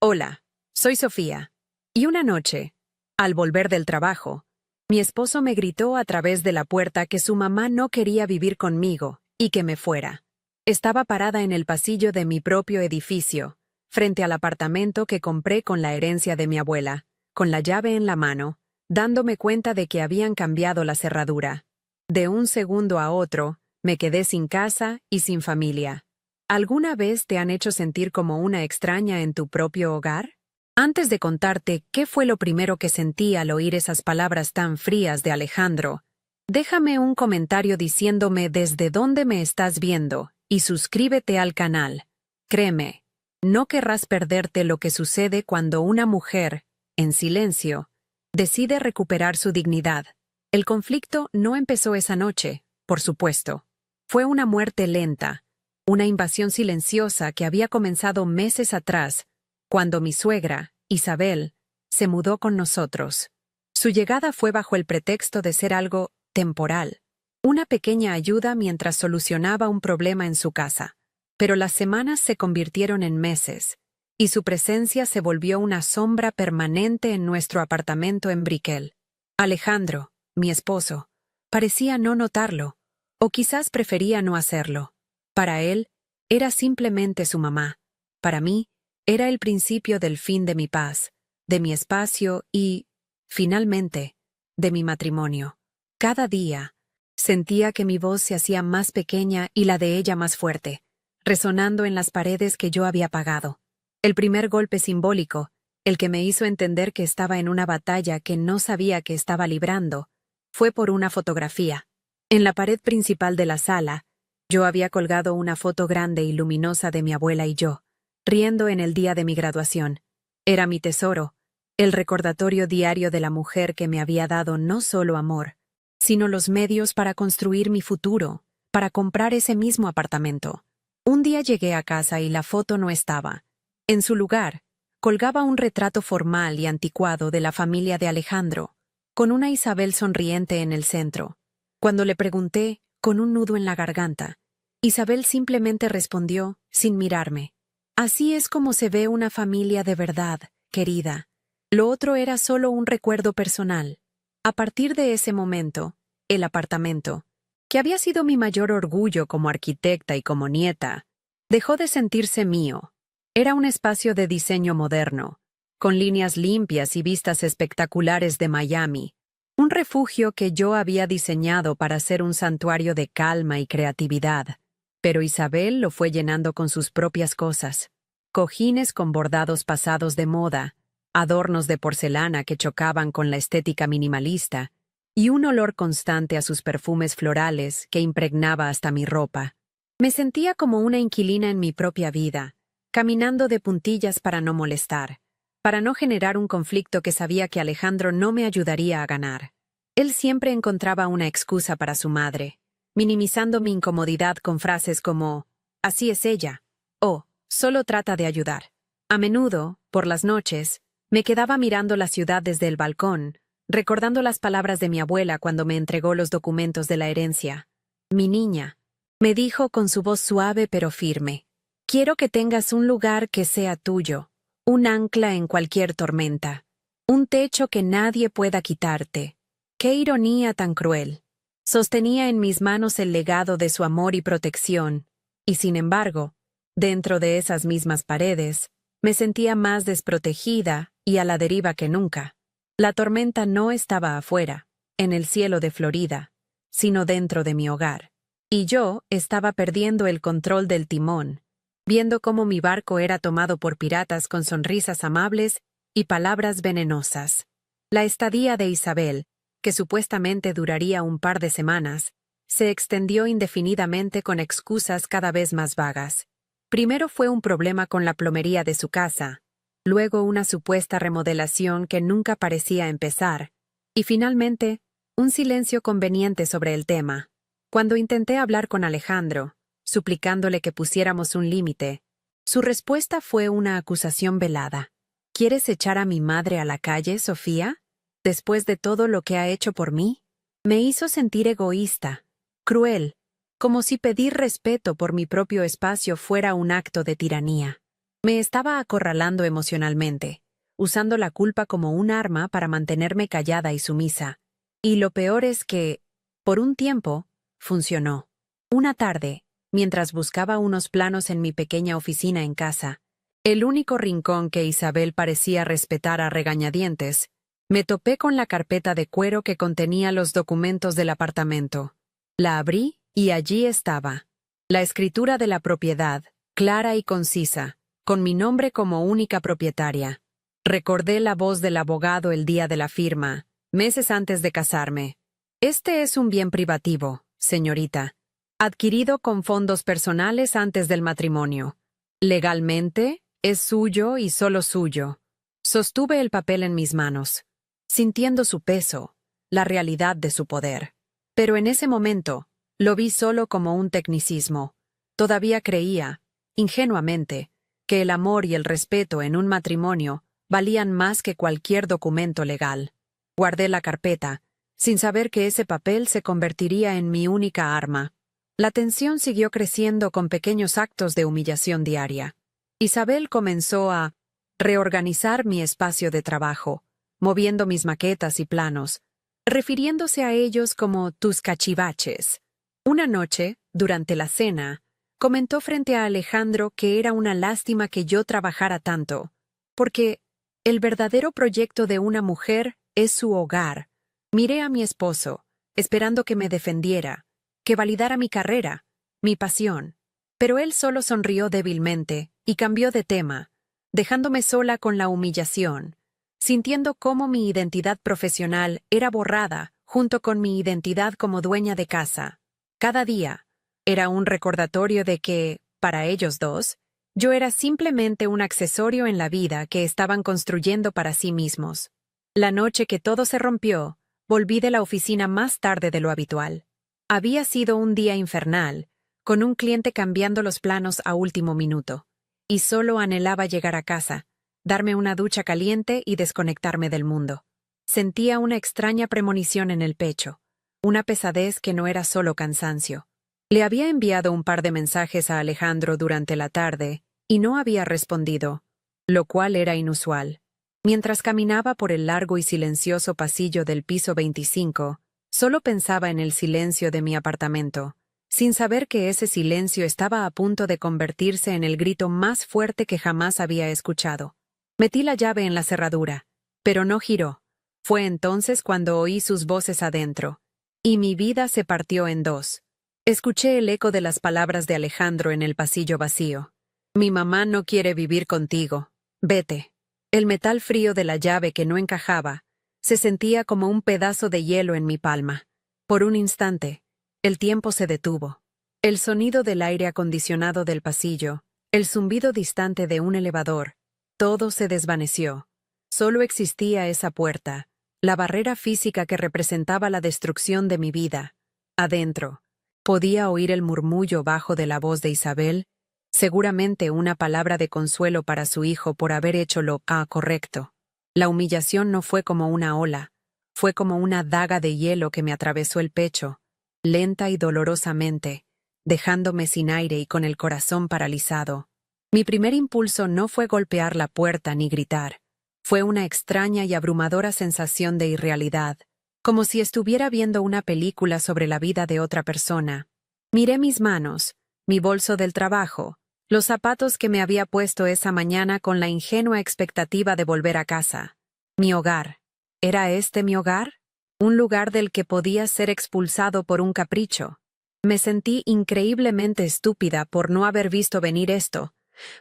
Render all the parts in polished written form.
Hola, soy Sofía. Y una noche, al volver del trabajo, mi esposo me gritó a través de la puerta que su mamá no quería vivir conmigo y que me fuera. Estaba parada en el pasillo de mi propio edificio, frente al apartamento que compré con la herencia de mi abuela, con la llave en la mano, dándome cuenta de que habían cambiado la cerradura. De un segundo a otro, me quedé sin casa y sin familia. ¿Alguna vez te han hecho sentir como una extraña en tu propio hogar? Antes de contarte qué fue lo primero que sentí al oír esas palabras tan frías de Alejandro, déjame un comentario diciéndome desde dónde me estás viendo y suscríbete al canal. Créeme, no querrás perderte lo que sucede cuando una mujer, en silencio, decide recuperar su dignidad. El conflicto no empezó esa noche, por supuesto. Fue una muerte lenta, una invasión silenciosa que había comenzado meses atrás, cuando mi suegra, Isabel, se mudó con nosotros. Su llegada fue bajo el pretexto de ser algo temporal, una pequeña ayuda mientras solucionaba un problema en su casa. Pero las semanas se convirtieron en meses, y su presencia se volvió una sombra permanente en nuestro apartamento en Brickell. Alejandro, mi esposo, parecía no notarlo, o quizás prefería no hacerlo. Para él, era simplemente su mamá. Para mí, era el principio del fin de mi paz, de mi espacio y, finalmente, de mi matrimonio. Cada día, sentía que mi voz se hacía más pequeña y la de ella más fuerte, resonando en las paredes que yo había apagado. El primer golpe simbólico, el que me hizo entender que estaba en una batalla que no sabía que estaba librando, fue por una fotografía. En la pared principal de la sala, yo había colgado una foto grande y luminosa de mi abuela y yo, riendo en el día de mi graduación. Era mi tesoro, el recordatorio diario de la mujer que me había dado no solo amor, sino los medios para construir mi futuro, para comprar ese mismo apartamento. Un día llegué a casa y la foto no estaba. En su lugar, colgaba un retrato formal y anticuado de la familia de Alejandro, con una Isabel sonriente en el centro. Cuando le pregunté, con un nudo en la garganta, Isabel simplemente respondió, sin mirarme: «Así es como se ve una familia de verdad, querida». Lo otro era solo un recuerdo personal. A partir de ese momento, el apartamento, que había sido mi mayor orgullo como arquitecta y como nieta, dejó de sentirse mío. Era un espacio de diseño moderno, con líneas limpias y vistas espectaculares de Miami, un refugio que yo había diseñado para ser un santuario de calma y creatividad. Pero Isabel lo fue llenando con sus propias cosas: cojines con bordados pasados de moda, adornos de porcelana que chocaban con la estética minimalista, y un olor constante a sus perfumes florales que impregnaba hasta mi ropa. Me sentía como una inquilina en mi propia vida, caminando de puntillas para no molestar, para no generar un conflicto que sabía que Alejandro no me ayudaría a ganar. Él siempre encontraba una excusa para su madre, minimizando mi incomodidad con frases como «así es ella» o «solo trata de ayudar». A menudo, por las noches, me quedaba mirando la ciudad desde el balcón, recordando las palabras de mi abuela cuando me entregó los documentos de la herencia. «Mi niña», me dijo con su voz suave pero firme, «quiero que tengas un lugar que sea tuyo, un ancla en cualquier tormenta, un techo que nadie pueda quitarte». ¡Qué ironía tan cruel! Sostenía en mis manos el legado de su amor y protección, y sin embargo, dentro de esas mismas paredes, me sentía más desprotegida y a la deriva que nunca. La tormenta no estaba afuera, en el cielo de Florida, sino dentro de mi hogar. Y yo estaba perdiendo el control del timón, viendo cómo mi barco era tomado por piratas con sonrisas amables y palabras venenosas. La estadía de Isabel, que supuestamente duraría un par de semanas, se extendió indefinidamente con excusas cada vez más vagas. Primero fue un problema con la plomería de su casa, luego una supuesta remodelación que nunca parecía empezar, y finalmente, un silencio conveniente sobre el tema. Cuando intenté hablar con Alejandro, suplicándole que pusiéramos un límite, su respuesta fue una acusación velada. «¿Quieres echar a mi madre a la calle, Sofía? Después de todo lo que ha hecho por mí». Me hizo sentir egoísta, cruel, como si pedir respeto por mi propio espacio fuera un acto de tiranía. Me estaba acorralando emocionalmente, usando la culpa como un arma para mantenerme callada y sumisa. Y lo peor es que, por un tiempo, funcionó. Una tarde, mientras buscaba unos planos en mi pequeña oficina en casa, el único rincón que Isabel parecía respetar a regañadientes, me topé con la carpeta de cuero que contenía los documentos del apartamento. La abrí y allí estaba. La escritura de la propiedad, clara y concisa, con mi nombre como única propietaria. Recordé la voz del abogado el día de la firma, meses antes de casarme. Este es un bien privativo, señorita, adquirido con fondos personales antes del matrimonio. Legalmente, es suyo y solo suyo. Sostuve el papel en mis manos, sintiendo su peso, la realidad de su poder. Pero en ese momento, lo vi solo como un tecnicismo. Todavía creía, ingenuamente, que el amor y el respeto en un matrimonio valían más que cualquier documento legal. Guardé la carpeta, sin saber que ese papel se convertiría en mi única arma. La tensión siguió creciendo con pequeños actos de humillación diaria. Isabel comenzó a reorganizar mi espacio de trabajo, moviendo mis maquetas y planos, refiriéndose a ellos como tus cachivaches. Una noche, durante la cena, comentó frente a Alejandro que era una lástima que yo trabajara tanto, porque el verdadero proyecto de una mujer es su hogar. Miré a mi esposo, esperando que me defendiera, que validara mi carrera, mi pasión, pero él solo sonrió débilmente y cambió de tema, dejándome sola con la humillación, sintiendo cómo mi identidad profesional era borrada junto con mi identidad como dueña de casa. Cada día era un recordatorio de que, para ellos dos, yo era simplemente un accesorio en la vida que estaban construyendo para sí mismos. La noche que todo se rompió, volví de la oficina más tarde de lo habitual. Había sido un día infernal, con un cliente cambiando los planos a último minuto, y solo anhelaba llegar a casa, darme una ducha caliente y desconectarme del mundo. Sentía una extraña premonición en el pecho, una pesadez que no era solo cansancio. Le había enviado un par de mensajes a Alejandro durante la tarde y no había respondido, lo cual era inusual. Mientras caminaba por el largo y silencioso pasillo del piso 25, solo pensaba en el silencio de mi apartamento, sin saber que ese silencio estaba a punto de convertirse en el grito más fuerte que jamás había escuchado. Metí la llave en la cerradura, pero no giró. Fue entonces cuando oí sus voces adentro, y mi vida se partió en dos. Escuché el eco de las palabras de Alejandro en el pasillo vacío. Mi mamá no quiere vivir contigo. Vete. El metal frío de la llave que no encajaba se sentía como un pedazo de hielo en mi palma. Por un instante, el tiempo se detuvo. El sonido del aire acondicionado del pasillo, el zumbido distante de un elevador, todo se desvaneció. Solo existía esa puerta, la barrera física que representaba la destrucción de mi vida. Adentro, podía oír el murmullo bajo de la voz de Isabel, seguramente una palabra de consuelo para su hijo por haber hecho lo correcto. La humillación no fue como una ola, fue como una daga de hielo que me atravesó el pecho, lenta y dolorosamente, dejándome sin aire y con el corazón paralizado. Mi primer impulso no fue golpear la puerta ni gritar. Fue una extraña y abrumadora sensación de irrealidad, como si estuviera viendo una película sobre la vida de otra persona. Miré mis manos, mi bolso del trabajo, los zapatos que me había puesto esa mañana con la ingenua expectativa de volver a casa. Mi hogar. ¿Era este mi hogar? Un lugar del que podía ser expulsado por un capricho. Me sentí increíblemente estúpida por no haber visto venir esto,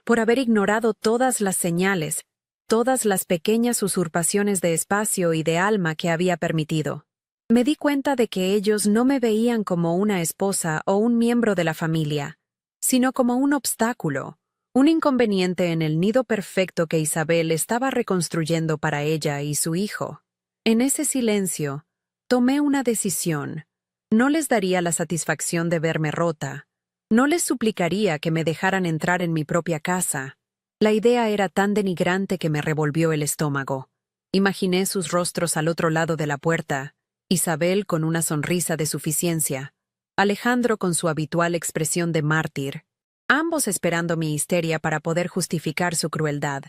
por haber ignorado todas las señales, todas las pequeñas usurpaciones de espacio y de alma que había permitido. Me di cuenta de que ellos no me veían como una esposa o un miembro de la familia, sino como un obstáculo, un inconveniente en el nido perfecto que Isabel estaba reconstruyendo para ella y su hijo. En ese silencio, tomé una decisión. No les daría la satisfacción de verme rota. No les suplicaría que me dejaran entrar en mi propia casa. La idea era tan denigrante que me revolvió el estómago. Imaginé sus rostros al otro lado de la puerta, Isabel con una sonrisa de suficiencia, Alejandro con su habitual expresión de mártir, ambos esperando mi histeria para poder justificar su crueldad.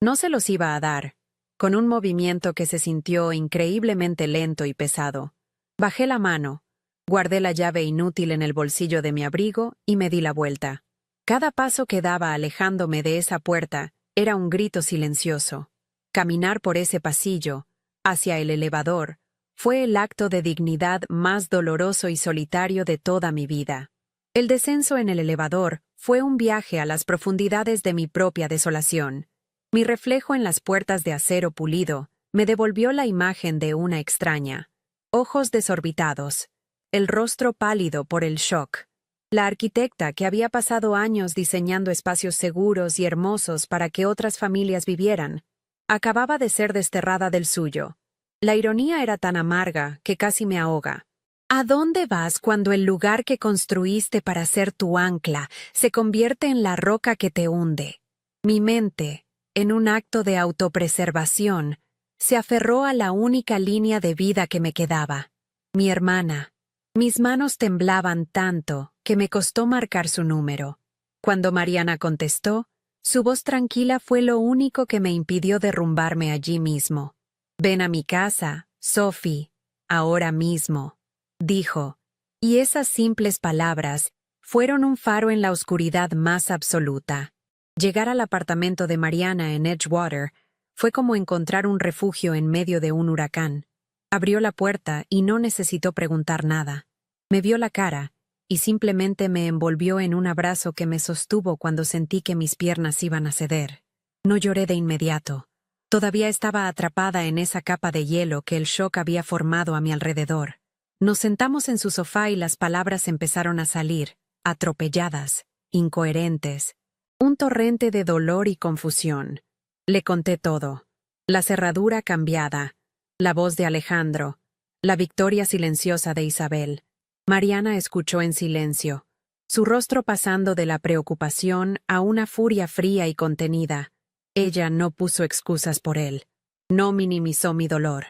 No se los iba a dar. Con un movimiento que se sintió increíblemente lento y pesado, bajé la mano, guardé la llave inútil en el bolsillo de mi abrigo y me di la vuelta. Cada paso que daba alejándome de esa puerta era un grito silencioso. Caminar por ese pasillo, hacia el elevador, fue el acto de dignidad más doloroso y solitario de toda mi vida. El descenso en el elevador fue un viaje a las profundidades de mi propia desolación. Mi reflejo en las puertas de acero pulido me devolvió la imagen de una extraña. Ojos desorbitados, el rostro pálido por el shock. La arquitecta que había pasado años diseñando espacios seguros y hermosos para que otras familias vivieran, acababa de ser desterrada del suyo. La ironía era tan amarga que casi me ahoga. ¿A dónde vas cuando el lugar que construiste para ser tu ancla se convierte en la roca que te hunde? Mi mente, en un acto de autopreservación, se aferró a la única línea de vida que me quedaba. Mi hermana. Mis manos temblaban tanto que me costó marcar su número. Cuando Mariana contestó, su voz tranquila fue lo único que me impidió derrumbarme allí mismo. «Ven a mi casa, Sophie, ahora mismo», dijo, y esas simples palabras fueron un faro en la oscuridad más absoluta. Llegar al apartamento de Mariana en Edgewater fue como encontrar un refugio en medio de un huracán. Abrió la puerta y no necesitó preguntar nada. Me vio la cara y simplemente me envolvió en un abrazo que me sostuvo cuando sentí que mis piernas iban a ceder. No lloré de inmediato. Todavía estaba atrapada en esa capa de hielo que el shock había formado a mi alrededor. Nos sentamos en su sofá y las palabras empezaron a salir, atropelladas, incoherentes. Un torrente de dolor y confusión. Le conté todo. La cerradura cambiada, la voz de Alejandro, la victoria silenciosa de Isabel. Mariana escuchó en silencio, su rostro pasando de la preocupación a una furia fría y contenida. Ella no puso excusas por él. No minimizó mi dolor.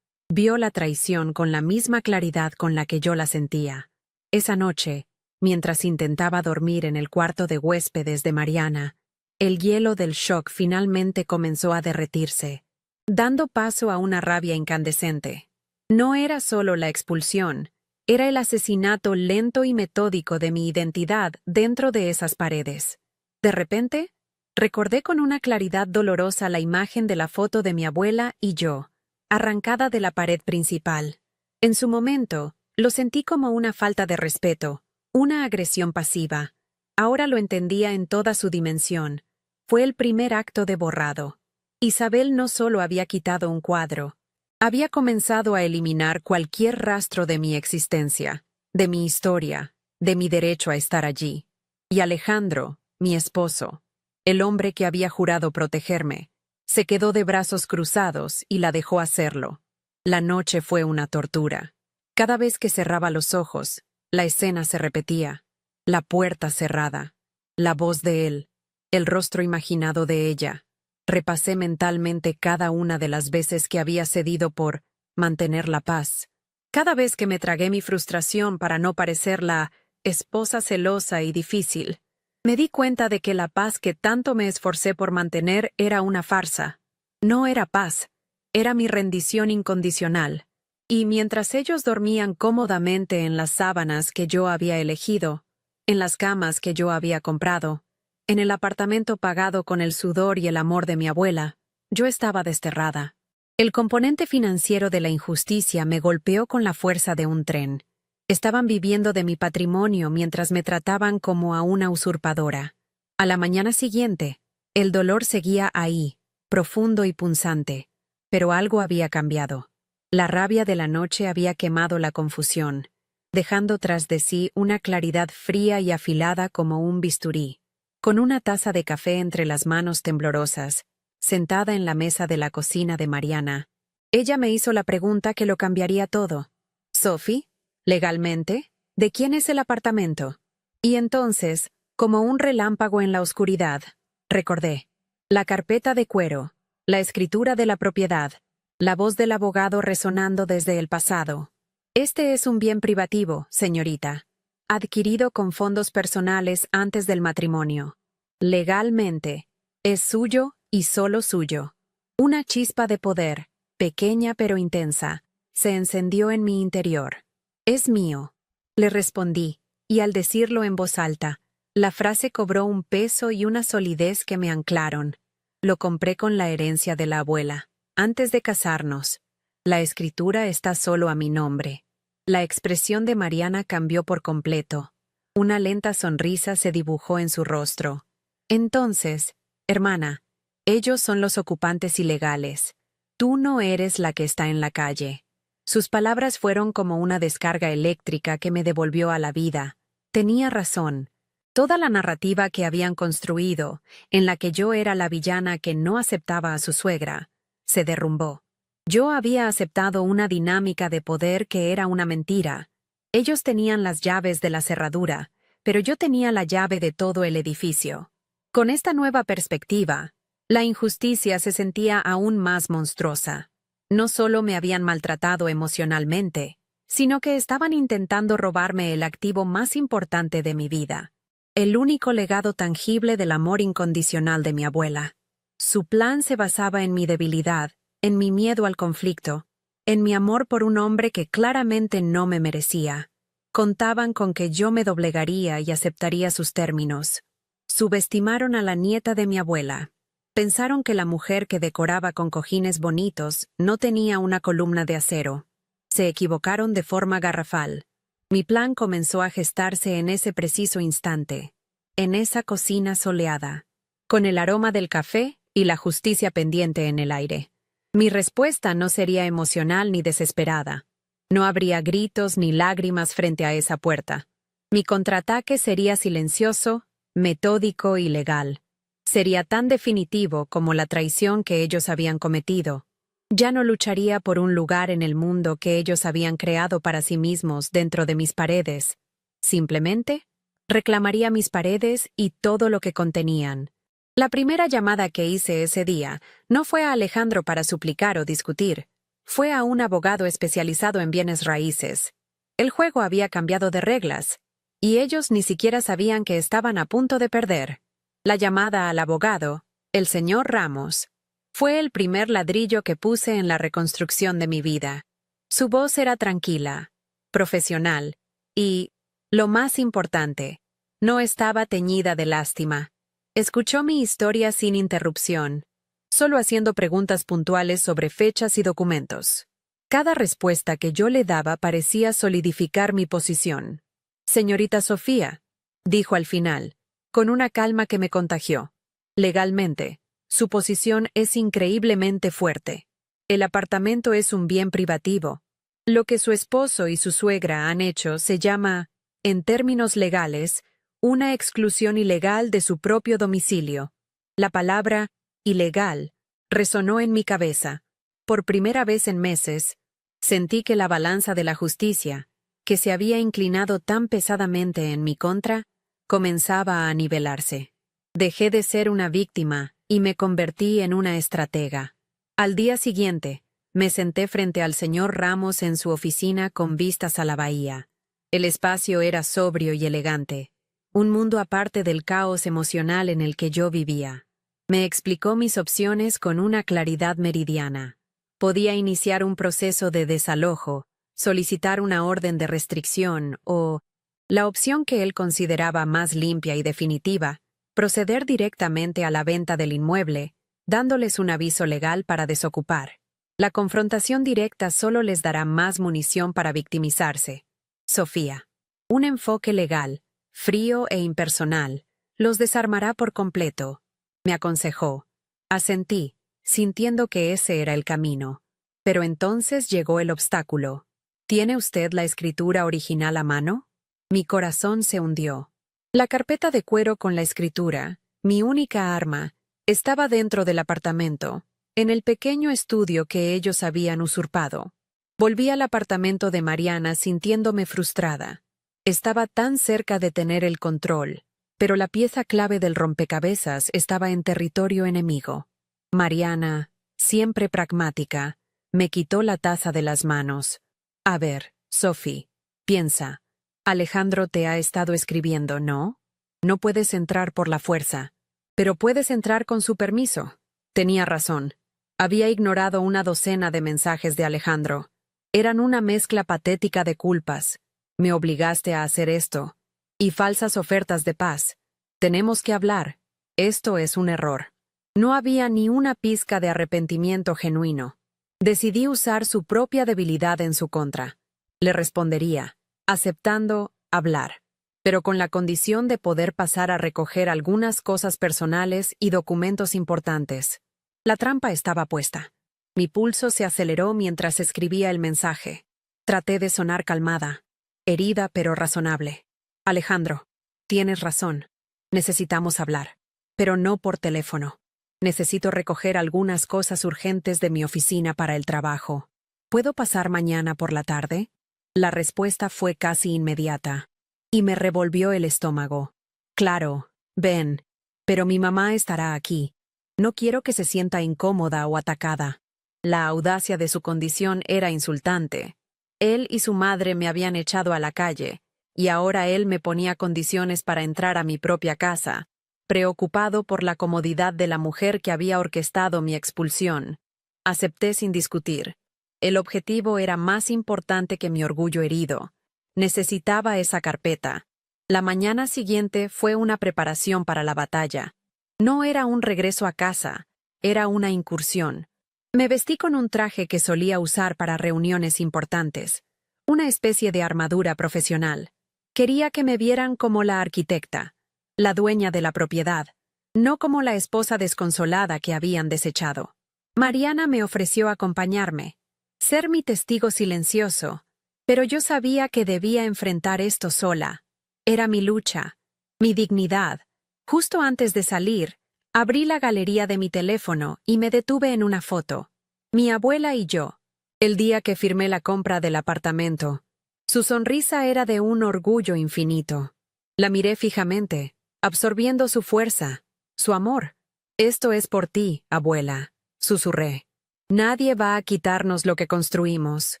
Vio la traición con la misma claridad con la que yo la sentía. Esa noche, mientras intentaba dormir en el cuarto de huéspedes de Mariana, el hielo del shock finalmente comenzó a derretirse, dando paso a una rabia incandescente. No era solo la expulsión, era el asesinato lento y metódico de mi identidad dentro de esas paredes. De repente, recordé con una claridad dolorosa la imagen de la foto de mi abuela y yo, arrancada de la pared principal. En su momento, lo sentí como una falta de respeto, una agresión pasiva. Ahora lo entendía en toda su dimensión. Fue el primer acto de borrado. Isabel no solo había quitado un cuadro, había comenzado a eliminar cualquier rastro de mi existencia, de mi historia, de mi derecho a estar allí. Y Alejandro, mi esposo, el hombre que había jurado protegerme, se quedó de brazos cruzados y la dejó hacerlo. La noche fue una tortura. Cada vez que cerraba los ojos, la escena se repetía. La puerta cerrada, la voz de él, el rostro imaginado de ella. Repasé mentalmente cada una de las veces que había cedido por mantener la paz. Cada vez que me tragué mi frustración para no parecer la esposa celosa y difícil, me di cuenta de que la paz que tanto me esforcé por mantener era una farsa. No era paz, era mi rendición incondicional. Y mientras ellos dormían cómodamente en las sábanas que yo había elegido, en las camas que yo había comprado, en el apartamento pagado con el sudor y el amor de mi abuela, yo estaba desterrada. El componente financiero de la injusticia me golpeó con la fuerza de un tren. Estaban viviendo de mi patrimonio mientras me trataban como a una usurpadora. A la mañana siguiente, el dolor seguía ahí, profundo y punzante, pero algo había cambiado. La rabia de la noche había quemado la confusión, dejando tras de sí una claridad fría y afilada como un bisturí. Con una taza de café entre las manos temblorosas, sentada en la mesa de la cocina de Mariana, ella me hizo la pregunta que lo cambiaría todo. «Sophie, legalmente, ¿de quién es el apartamento?» Y entonces, como un relámpago en la oscuridad, recordé. La carpeta de cuero, la escritura de la propiedad, la voz del abogado resonando desde el pasado. «Este es un bien privativo, señorita. adquirido con fondos personales antes del matrimonio. Legalmente, es suyo y solo suyo. Una chispa de poder, pequeña pero intensa, se encendió en mi interior. Es mío, le respondí, y al decirlo en voz alta, la frase cobró un peso y una solidez que me anclaron. Lo compré con la herencia de la abuela. Antes de casarnos, la escritura está solo a mi nombre. La expresión de Mariana cambió por completo. Una lenta sonrisa se dibujó en su rostro. Entonces, hermana, ellos son los ocupantes ilegales. Tú no eres la que está en la calle. Sus palabras fueron como una descarga eléctrica que me devolvió a la vida. Tenía razón. Toda la narrativa que habían construido, en la que yo era la villana que no aceptaba a su suegra, se derrumbó. Yo había aceptado una dinámica de poder que era una mentira. Ellos tenían las llaves de la cerradura, pero yo tenía la llave de todo el edificio. Con esta nueva perspectiva, la injusticia se sentía aún más monstruosa. No solo me habían maltratado emocionalmente, sino que estaban intentando robarme el activo más importante de mi vida, el único legado tangible del amor incondicional de mi abuela. Su plan se basaba en mi debilidad, en mi miedo al conflicto, en mi amor por un hombre que claramente no me merecía. Contaban con que yo me doblegaría y aceptaría sus términos. Subestimaron a la nieta de mi abuela. Pensaron que la mujer que decoraba con cojines bonitos no tenía una columna de acero. Se equivocaron de forma garrafal. Mi plan comenzó a gestarse en ese preciso instante, en esa cocina soleada, con el aroma del café y la justicia pendiente en el aire. Mi respuesta no sería emocional ni desesperada. No habría gritos ni lágrimas frente a esa puerta. Mi contraataque sería silencioso, metódico y legal. Sería tan definitivo como la traición que ellos habían cometido. Ya no lucharía por un lugar en el mundo que ellos habían creado para sí mismos dentro de mis paredes. Simplemente, reclamaría mis paredes y todo lo que contenían. La primera llamada que hice ese día no fue a Alejandro para suplicar o discutir. Fue a un abogado especializado en bienes raíces. El juego había cambiado de reglas, y ellos ni siquiera sabían que estaban a punto de perder. La llamada al abogado, el señor Ramos, fue el primer ladrillo que puse en la reconstrucción de mi vida. Su voz era tranquila, profesional, y, lo más importante, no estaba teñida de lástima. Escuchó mi historia sin interrupción, solo haciendo preguntas puntuales sobre fechas y documentos. Cada respuesta que yo le daba parecía solidificar mi posición. «Señorita Sofía», dijo al final, con una calma que me contagió. «Legalmente, su posición es increíblemente fuerte. El apartamento es un bien privativo. Lo que su esposo y su suegra han hecho se llama, en términos legales, una exclusión ilegal de su propio domicilio. La palabra ilegal resonó en mi cabeza. Por primera vez en meses, sentí que la balanza de la justicia, que se había inclinado tan pesadamente en mi contra, comenzaba a nivelarse. Dejé de ser una víctima y me convertí en una estratega. Al día siguiente, me senté frente al señor Ramos en su oficina con vistas a la bahía. El espacio era sobrio y elegante, un mundo aparte del caos emocional en el que yo vivía. Me explicó mis opciones con una claridad meridiana. Podía iniciar un proceso de desalojo, solicitar una orden de restricción o, la opción que él consideraba más limpia y definitiva, proceder directamente a la venta del inmueble, dándoles un aviso legal para desocupar. La confrontación directa solo les dará más munición para victimizarse. Sofía. Un enfoque legal, frío e impersonal, los desarmará por completo, me aconsejó. Asentí, sintiendo que ese era el camino. Pero entonces llegó el obstáculo. ¿Tiene usted la escritura original a mano? Mi corazón se hundió. La carpeta de cuero con la escritura, mi única arma, estaba dentro del apartamento, en el pequeño estudio que ellos habían usurpado. Volví al apartamento de Mariana sintiéndome frustrada. Estaba tan cerca de tener el control, pero la pieza clave del rompecabezas estaba en territorio enemigo. Mariana, siempre pragmática, me quitó la taza de las manos. A ver, Sophie, piensa. Alejandro te ha estado escribiendo, ¿no? No puedes entrar por la fuerza, pero puedes entrar con su permiso. Tenía razón. Había ignorado una docena de mensajes de Alejandro. Eran una mezcla patética de culpas. Me obligaste a hacer esto. Y falsas ofertas de paz. Tenemos que hablar. Esto es un error. No había ni una pizca de arrepentimiento genuino. Decidí usar su propia debilidad en su contra. Le respondería, aceptando hablar, pero con la condición de poder pasar a recoger algunas cosas personales y documentos importantes. La trampa estaba puesta. Mi pulso se aceleró mientras escribía el mensaje. Traté de sonar calmada, herida pero razonable. Alejandro, tienes razón. Necesitamos hablar, pero no por teléfono. Necesito recoger algunas cosas urgentes de mi oficina para el trabajo. ¿Puedo pasar mañana por la tarde? La respuesta fue casi inmediata, y me revolvió el estómago. Claro, ven, pero mi mamá estará aquí. No quiero que se sienta incómoda o atacada. La audacia de su condición era insultante. Él y su madre me habían echado a la calle, y ahora él me ponía condiciones para entrar a mi propia casa, preocupado por la comodidad de la mujer que había orquestado mi expulsión. Acepté sin discutir. El objetivo era más importante que mi orgullo herido. Necesitaba esa carpeta. La mañana siguiente fue una preparación para la batalla. No era un regreso a casa, era una incursión. Me vestí con un traje que solía usar para reuniones importantes, una especie de armadura profesional. Quería que me vieran como la arquitecta, la dueña de la propiedad, no como la esposa desconsolada que habían desechado. Mariana me ofreció acompañarme, ser mi testigo silencioso, pero yo sabía que debía enfrentar esto sola. Era mi lucha, mi dignidad. Justo antes de salir, abrí la galería de mi teléfono y me detuve en una foto. Mi abuela y yo, el día que firmé la compra del apartamento. Su sonrisa era de un orgullo infinito. La miré fijamente, absorbiendo su fuerza, su amor. Esto es por ti, abuela, susurré. Nadie va a quitarnos lo que construimos.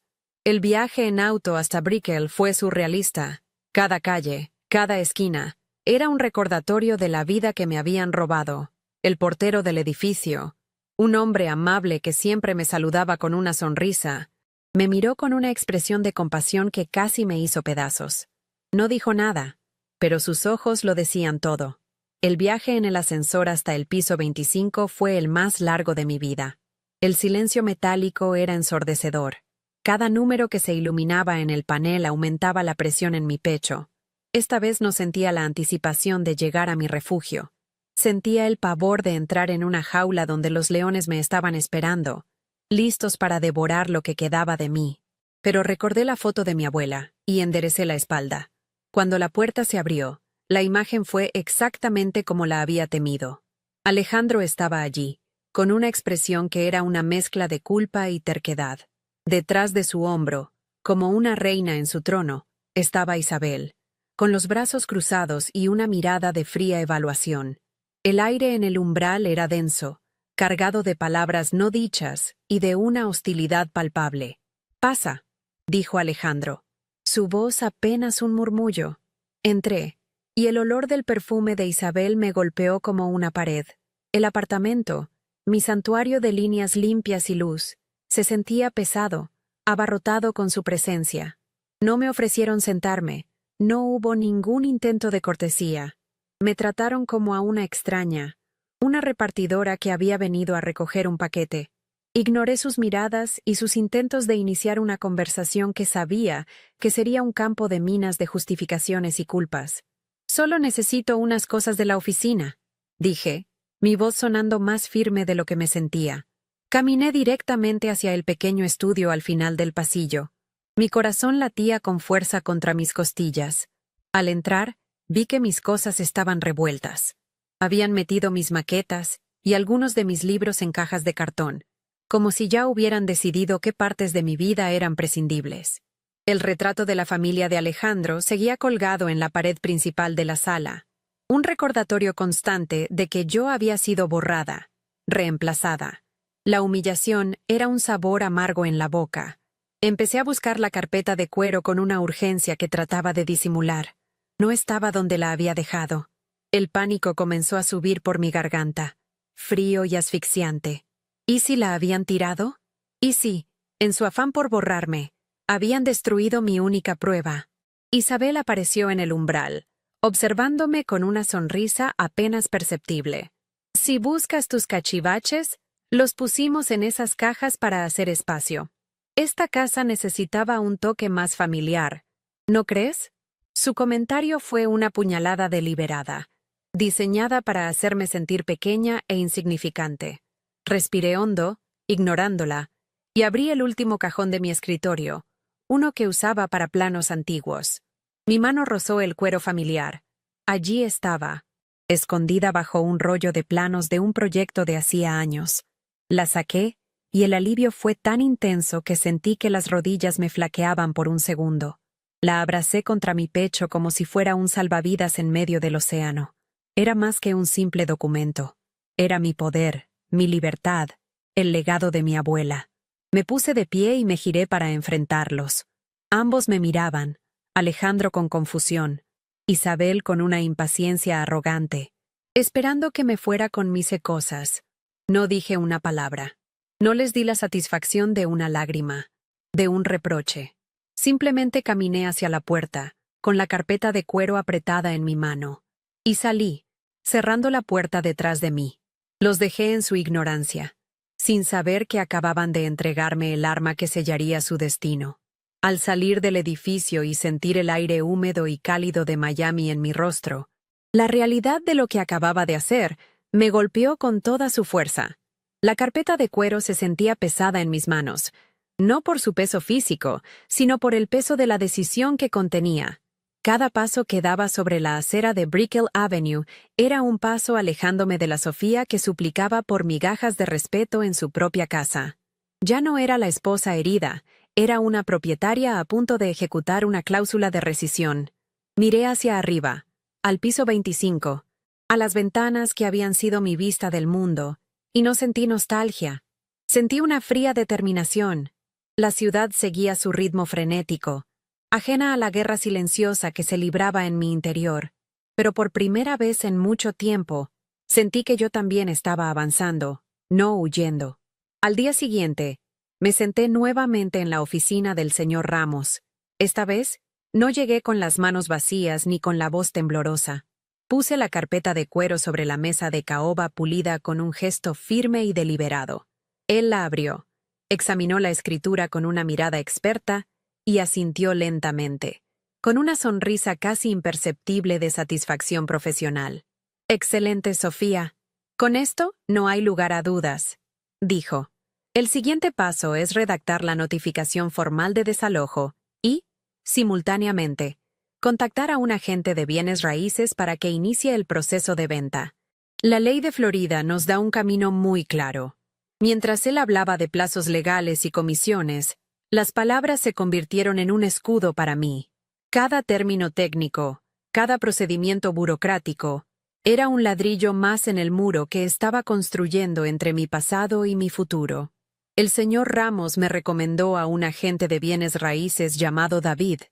El viaje en auto hasta Brickell fue surrealista. Cada calle, cada esquina, era un recordatorio de la vida que me habían robado. El portero del edificio, un hombre amable que siempre me saludaba con una sonrisa, me miró con una expresión de compasión que casi me hizo pedazos. No dijo nada, pero sus ojos lo decían todo. El viaje en el ascensor hasta el piso 25 fue el más largo de mi vida. El silencio metálico era ensordecedor. Cada número que se iluminaba en el panel aumentaba la presión en mi pecho. Esta vez no sentía la anticipación de llegar a mi refugio. Sentía el pavor de entrar en una jaula donde los leones me estaban esperando, listos para devorar lo que quedaba de mí. Pero recordé la foto de mi abuela, y enderecé la espalda. Cuando la puerta se abrió, la imagen fue exactamente como la había temido. Alejandro estaba allí, con una expresión que era una mezcla de culpa y terquedad. Detrás de su hombro, como una reina en su trono, estaba Isabel, con los brazos cruzados y una mirada de fría evaluación. El aire en el umbral era denso, cargado de palabras no dichas y de una hostilidad palpable. «Pasa», dijo Alejandro. Su voz apenas un murmullo. Entré, y el olor del perfume de Isabel me golpeó como una pared. El apartamento, mi santuario de líneas limpias y luz, se sentía pesado, abarrotado con su presencia. No me ofrecieron sentarme, no hubo ningún intento de cortesía. Me trataron como a una extraña, una repartidora que había venido a recoger un paquete. Ignoré sus miradas y sus intentos de iniciar una conversación que sabía que sería un campo de minas de justificaciones y culpas. «Solo necesito unas cosas de la oficina», dije, mi voz sonando más firme de lo que me sentía. Caminé directamente hacia el pequeño estudio al final del pasillo. Mi corazón latía con fuerza contra mis costillas. Al entrar, vi que mis cosas estaban revueltas. Habían metido mis maquetas y algunos de mis libros en cajas de cartón, como si ya hubieran decidido qué partes de mi vida eran prescindibles. El retrato de la familia de Alejandro seguía colgado en la pared principal de la sala, un recordatorio constante de que yo había sido borrada, reemplazada. La humillación era un sabor amargo en la boca. Empecé a buscar la carpeta de cuero con una urgencia que trataba de disimular. No estaba donde la había dejado. El pánico comenzó a subir por mi garganta, frío y asfixiante. ¿Y si la habían tirado? ¿Y si, en su afán por borrarme, habían destruido mi única prueba? Isabel apareció en el umbral, observándome con una sonrisa apenas perceptible. Si buscas tus cachivaches, los pusimos en esas cajas para hacer espacio. Esta casa necesitaba un toque más familiar, ¿no crees? Su comentario fue una puñalada deliberada, diseñada para hacerme sentir pequeña e insignificante. Respiré hondo, ignorándola, y abrí el último cajón de mi escritorio, uno que usaba para planos antiguos. Mi mano rozó el cuero familiar. Allí estaba, escondida bajo un rollo de planos de un proyecto de hacía años. La saqué, y el alivio fue tan intenso que sentí que las rodillas me flaqueaban por un segundo. La abracé contra mi pecho como si fuera un salvavidas en medio del océano. Era más que un simple documento. Era mi poder, mi libertad, el legado de mi abuela. Me puse de pie y me giré para enfrentarlos. Ambos me miraban, Alejandro con confusión, Isabel con una impaciencia arrogante, esperando que me fuera con mis cosas. No dije una palabra. No les di la satisfacción de una lágrima, de un reproche. Simplemente caminé hacia la puerta, con la carpeta de cuero apretada en mi mano. Y salí, cerrando la puerta detrás de mí. Los dejé en su ignorancia, sin saber que acababan de entregarme el arma que sellaría su destino. Al salir del edificio y sentir el aire húmedo y cálido de Miami en mi rostro, la realidad de lo que acababa de hacer me golpeó con toda su fuerza. La carpeta de cuero se sentía pesada en mis manos, no por su peso físico, sino por el peso de la decisión que contenía. Cada paso que daba sobre la acera de Brickell Avenue era un paso alejándome de la Sofía que suplicaba por migajas de respeto en su propia casa. Ya no era la esposa herida, era una propietaria a punto de ejecutar una cláusula de rescisión. Miré hacia arriba, al piso 25, a las ventanas que habían sido mi vista del mundo, y no sentí nostalgia. Sentí una fría determinación. La ciudad seguía su ritmo frenético, ajena a la guerra silenciosa que se libraba en mi interior, pero por primera vez en mucho tiempo, sentí que yo también estaba avanzando, no huyendo. Al día siguiente, me senté nuevamente en la oficina del señor Ramos. Esta vez, no llegué con las manos vacías ni con la voz temblorosa. Puse la carpeta de cuero sobre la mesa de caoba pulida con un gesto firme y deliberado. Él la abrió, examinó la escritura con una mirada experta y asintió lentamente, con una sonrisa casi imperceptible de satisfacción profesional. «Excelente, Sofía. Con esto no hay lugar a dudas», dijo. «El siguiente paso es redactar la notificación formal de desalojo y, simultáneamente, contactar a un agente de bienes raíces para que inicie el proceso de venta. La ley de Florida nos da un camino muy claro». Mientras él hablaba de plazos legales y comisiones, las palabras se convirtieron en un escudo para mí. Cada término técnico, cada procedimiento burocrático, era un ladrillo más en el muro que estaba construyendo entre mi pasado y mi futuro. El señor Ramos me recomendó a un agente de bienes raíces llamado David,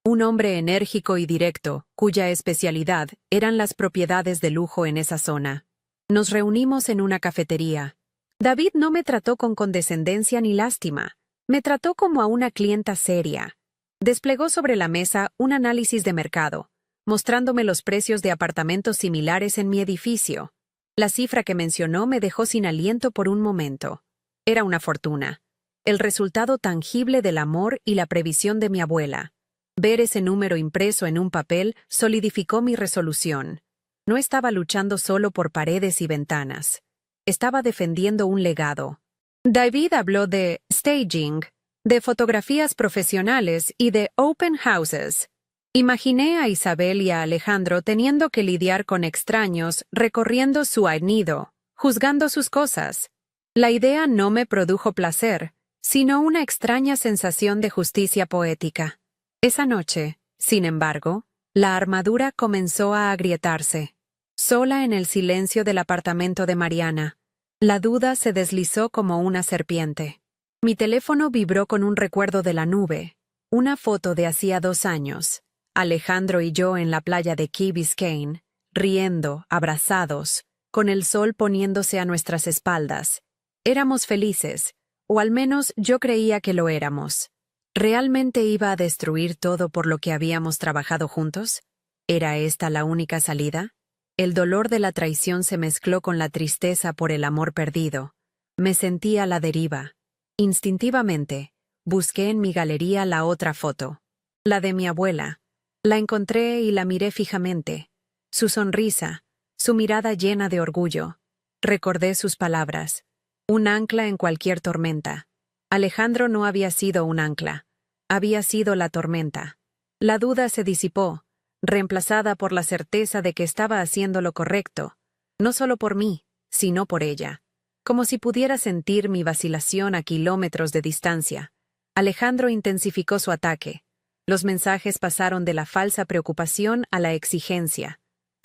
un hombre enérgico y directo, cuya especialidad eran las propiedades de lujo en esa zona. Nos reunimos en una cafetería. David no me trató con condescendencia ni lástima, me trató como a una clienta seria. Desplegó sobre la mesa un análisis de mercado, mostrándome los precios de apartamentos similares en mi edificio. La cifra que mencionó me dejó sin aliento por un momento. Era una fortuna, el resultado tangible del amor y la previsión de mi abuela. Ver ese número impreso en un papel solidificó mi resolución. No estaba luchando solo por paredes y ventanas. Estaba defendiendo un legado. David habló de staging, de fotografías profesionales y de open houses. Imaginé a Isabel y a Alejandro teniendo que lidiar con extraños, recorriendo su nido, juzgando sus cosas. La idea no me produjo placer, sino una extraña sensación de justicia poética. Esa noche, sin embargo, la armadura comenzó a agrietarse. Sola en el silencio del apartamento de Mariana, la duda se deslizó como una serpiente. Mi teléfono vibró con un recuerdo de la nube, una foto de hacía 2 años, Alejandro y yo en la playa de Key Biscayne, riendo, abrazados, con el sol poniéndose a nuestras espaldas. Éramos felices, o al menos yo creía que lo éramos. ¿Realmente iba a destruir todo por lo que habíamos trabajado juntos? ¿Era esta la única salida? El dolor de la traición se mezcló con la tristeza por el amor perdido. Me sentí a la deriva. Instintivamente, busqué en mi galería la otra foto, la de mi abuela. La encontré y la miré fijamente. Su sonrisa, su mirada llena de orgullo. Recordé sus palabras. Un ancla en cualquier tormenta. Alejandro no había sido un ancla. Había sido la tormenta. La duda se disipó, reemplazada por la certeza de que estaba haciendo lo correcto, no solo por mí, sino por ella. Como si pudiera sentir mi vacilación a kilómetros de distancia. Alejandro intensificó su ataque. Los mensajes pasaron de la falsa preocupación a la exigencia.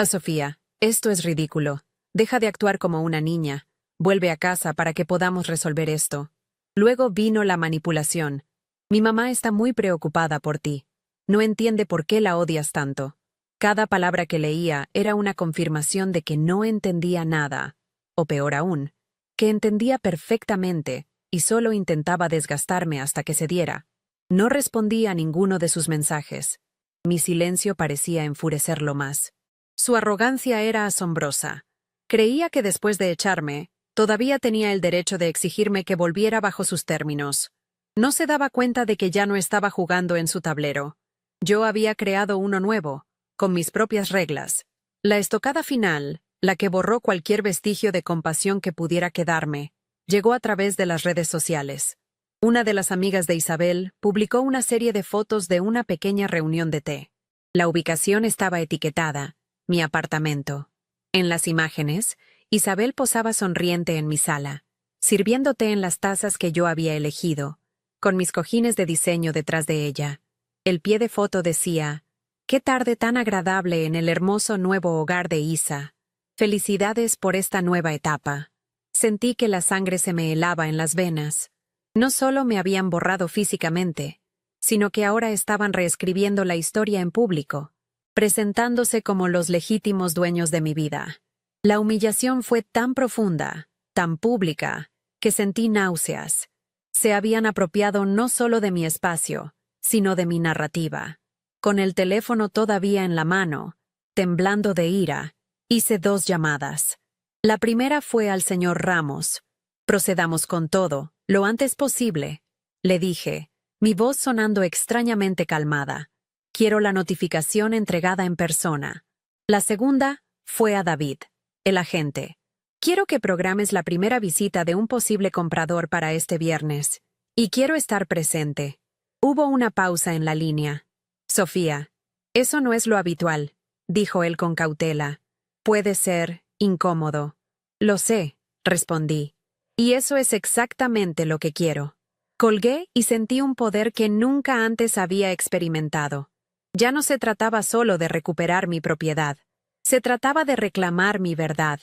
Sofía, esto es ridículo. Deja de actuar como una niña. Vuelve a casa para que podamos resolver esto. Luego vino la manipulación. Mi mamá está muy preocupada por ti. No entiende por qué la odias tanto. Cada palabra que leía era una confirmación de que no entendía nada. O peor aún, que entendía perfectamente y solo intentaba desgastarme hasta que cediera. No respondí a ninguno de sus mensajes. Mi silencio parecía enfurecerlo más. Su arrogancia era asombrosa. Creía que después de echarme, todavía tenía el derecho de exigirme que volviera bajo sus términos. No se daba cuenta de que ya no estaba jugando en su tablero. Yo había creado uno nuevo, con mis propias reglas. La estocada final, la que borró cualquier vestigio de compasión que pudiera quedarme, llegó a través de las redes sociales. Una de las amigas de Isabel publicó una serie de fotos de una pequeña reunión de té. La ubicación estaba etiquetada, mi apartamento. En las imágenes, Isabel posaba sonriente en mi sala, sirviendo té en las tazas que yo había elegido, con mis cojines de diseño detrás de ella. El pie de foto decía: «Qué tarde tan agradable en el hermoso nuevo hogar de Isa. Felicidades por esta nueva etapa». Sentí que la sangre se me helaba en las venas. No solo me habían borrado físicamente, sino que ahora estaban reescribiendo la historia en público, presentándose como los legítimos dueños de mi vida. La humillación fue tan profunda, tan pública, que sentí náuseas. Se habían apropiado no solo de mi espacio, sino de mi narrativa. Con el teléfono todavía en la mano, temblando de ira, hice 2 llamadas. La primera fue al señor Ramos. «Procedamos con todo, lo antes posible», le dije, mi voz sonando extrañamente calmada. «Quiero la notificación entregada en persona». La segunda fue a David, el agente. «Quiero que programes la primera visita de un posible comprador para este viernes. Y quiero estar presente». Hubo una pausa en la línea. «Sofía, eso no es lo habitual», dijo él con cautela. «Puede ser incómodo». «Lo sé», respondí. «Y eso es exactamente lo que quiero». Colgué y sentí un poder que nunca antes había experimentado. Ya no se trataba solo de recuperar mi propiedad. Se trataba de reclamar mi verdad,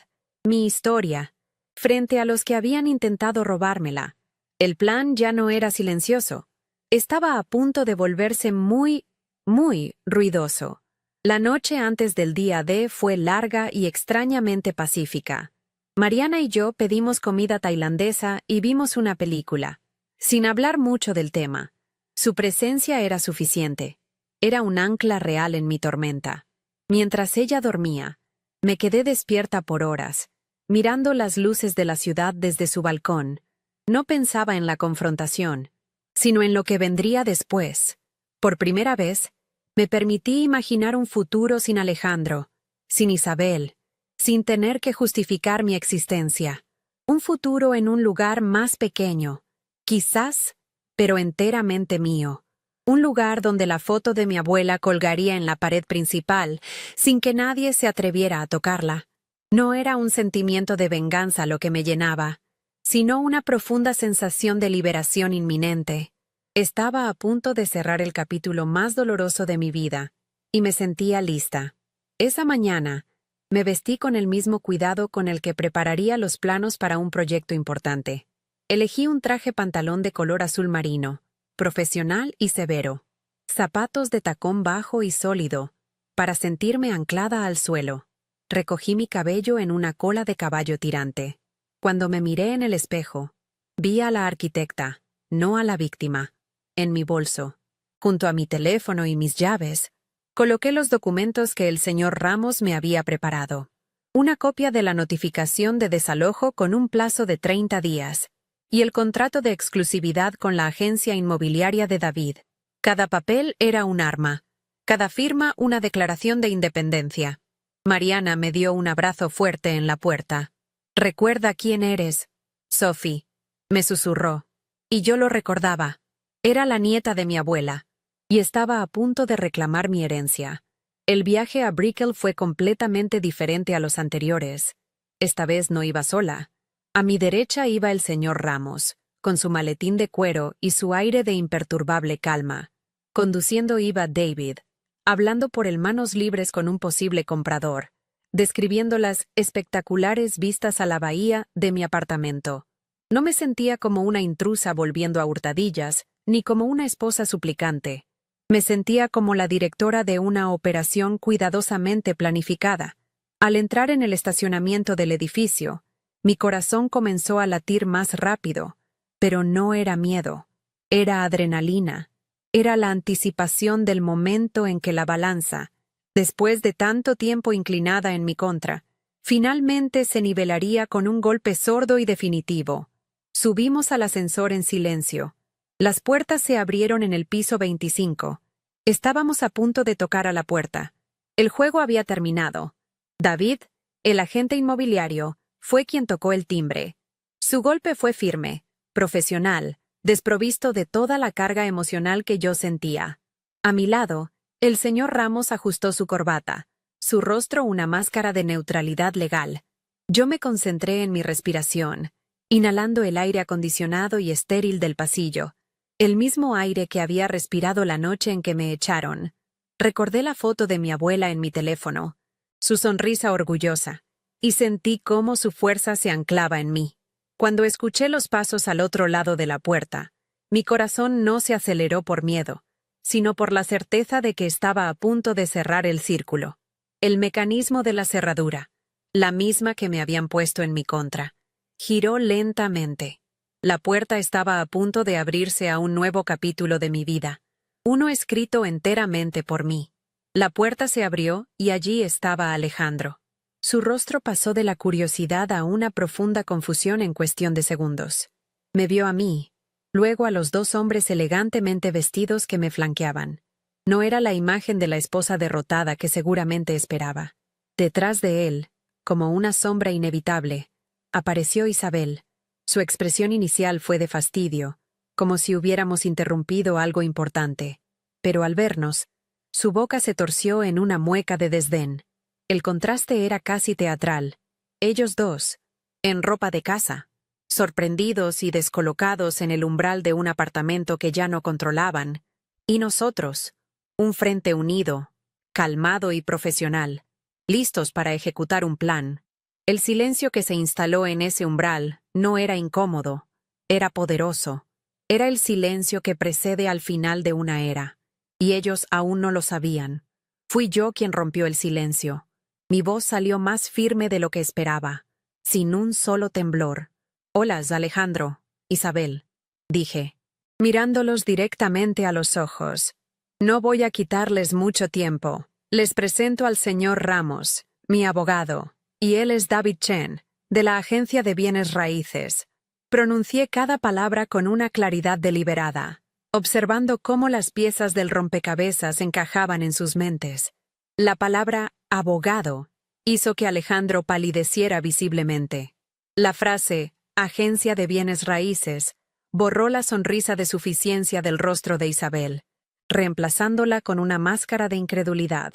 mi historia, frente a los que habían intentado robármela. El plan ya no era silencioso. Estaba a punto de volverse muy, muy ruidoso. La noche antes del día D fue larga y extrañamente pacífica. Mariana y yo pedimos comida tailandesa y vimos una película, sin hablar mucho del tema. Su presencia era suficiente. Era un ancla real en mi tormenta. Mientras ella dormía, me quedé despierta por horas, mirando las luces de la ciudad desde su balcón. No pensaba en la confrontación, sino en lo que vendría después. Por primera vez, me permití imaginar un futuro sin Alejandro, sin Isabel, sin tener que justificar mi existencia. Un futuro en un lugar más pequeño, quizás, pero enteramente mío. Un lugar donde la foto de mi abuela colgaría en la pared principal, sin que nadie se atreviera a tocarla. No era un sentimiento de venganza lo que me llenaba, sino una profunda sensación de liberación inminente. Estaba a punto de cerrar el capítulo más doloroso de mi vida, y me sentía lista. Esa mañana, me vestí con el mismo cuidado con el que prepararía los planos para un proyecto importante. Elegí un traje pantalón de color azul marino, profesional y severo. Zapatos de tacón bajo y sólido, para sentirme anclada al suelo. Recogí mi cabello en una cola de caballo tirante. Cuando me miré en el espejo, vi a la arquitecta, no a la víctima. En mi bolso, junto a mi teléfono y mis llaves, coloqué los documentos que el señor Ramos me había preparado. Una copia de la notificación de desalojo con un plazo de 30 días, y el contrato de exclusividad con la agencia inmobiliaria de David. Cada papel era un arma, cada firma una declaración de independencia. Mariana me dio un abrazo fuerte en la puerta. «Recuerda quién eres, Sophie», me susurró. Y yo lo recordaba. Era la nieta de mi abuela, y estaba a punto de reclamar mi herencia. El viaje a Brickell fue completamente diferente a los anteriores. Esta vez no iba sola. A mi derecha iba el señor Ramos, con su maletín de cuero y su aire de imperturbable calma. Conduciendo iba David, hablando por el manos libres con un posible comprador, describiendo las espectaculares vistas a la bahía de mi apartamento. No me sentía como una intrusa volviendo a hurtadillas, ni como una esposa suplicante. Me sentía como la directora de una operación cuidadosamente planificada. Al entrar en el estacionamiento del edificio, mi corazón comenzó a latir más rápido, pero no era miedo, era adrenalina. Era la anticipación del momento en que la balanza, después de tanto tiempo inclinada en mi contra, finalmente se nivelaría con un golpe sordo y definitivo. Subimos al ascensor en silencio. Las puertas se abrieron en el piso 25. Estábamos a punto de tocar a la puerta. El juego había terminado. David, el agente inmobiliario, fue quien tocó el timbre. Su golpe fue firme, profesional, desprovisto de toda la carga emocional que yo sentía. A mi lado, el señor Ramos ajustó su corbata, su rostro una máscara de neutralidad legal. Yo me concentré en mi respiración, inhalando el aire acondicionado y estéril del pasillo, el mismo aire que había respirado la noche en que me echaron. Recordé la foto de mi abuela en mi teléfono, su sonrisa orgullosa, y sentí cómo su fuerza se anclaba en mí. Cuando escuché los pasos al otro lado de la puerta, mi corazón no se aceleró por miedo, sino por la certeza de que estaba a punto de cerrar el círculo. El mecanismo de la cerradura, la misma que me habían puesto en mi contra, giró lentamente. La puerta estaba a punto de abrirse a un nuevo capítulo de mi vida, uno escrito enteramente por mí. La puerta se abrió y allí estaba Alejandro. Su rostro pasó de la curiosidad a una profunda confusión en cuestión de segundos. Me vio a mí, luego a los dos hombres elegantemente vestidos que me flanqueaban. No era la imagen de la esposa derrotada que seguramente esperaba. Detrás de él, como una sombra inevitable, apareció Isabel. Su expresión inicial fue de fastidio, como si hubiéramos interrumpido algo importante. Pero al vernos, su boca se torció en una mueca de desdén. El contraste era casi teatral. Ellos dos, en ropa de casa, sorprendidos y descolocados en el umbral de un apartamento que ya no controlaban, y nosotros, un frente unido, calmado y profesional, listos para ejecutar un plan. El silencio que se instaló en ese umbral no era incómodo, era poderoso. Era el silencio que precede al final de una era, y ellos aún no lo sabían. Fui yo quien rompió el silencio. Mi voz salió más firme de lo que esperaba, sin un solo temblor. «Hola, Alejandro, Isabel», dije, mirándolos directamente a los ojos. «No voy a quitarles mucho tiempo. Les presento al señor Ramos, mi abogado, y él es David Chen, de la Agencia de Bienes Raíces». Pronuncié cada palabra con una claridad deliberada, observando cómo las piezas del rompecabezas encajaban en sus mentes. La palabra «abogado» hizo que Alejandro palideciera visiblemente. La frase «Agencia de Bienes Raíces» borró la sonrisa de suficiencia del rostro de Isabel, reemplazándola con una máscara de incredulidad.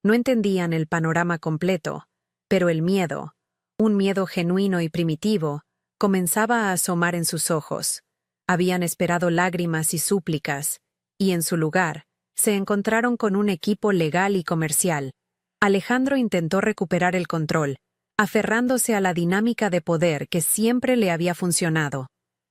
No entendían el panorama completo, pero el miedo, un miedo genuino y primitivo, comenzaba a asomar en sus ojos. Habían esperado lágrimas y súplicas, y en su lugar, se encontraron con un equipo legal y comercial. Alejandro intentó recuperar el control, aferrándose a la dinámica de poder que siempre le había funcionado.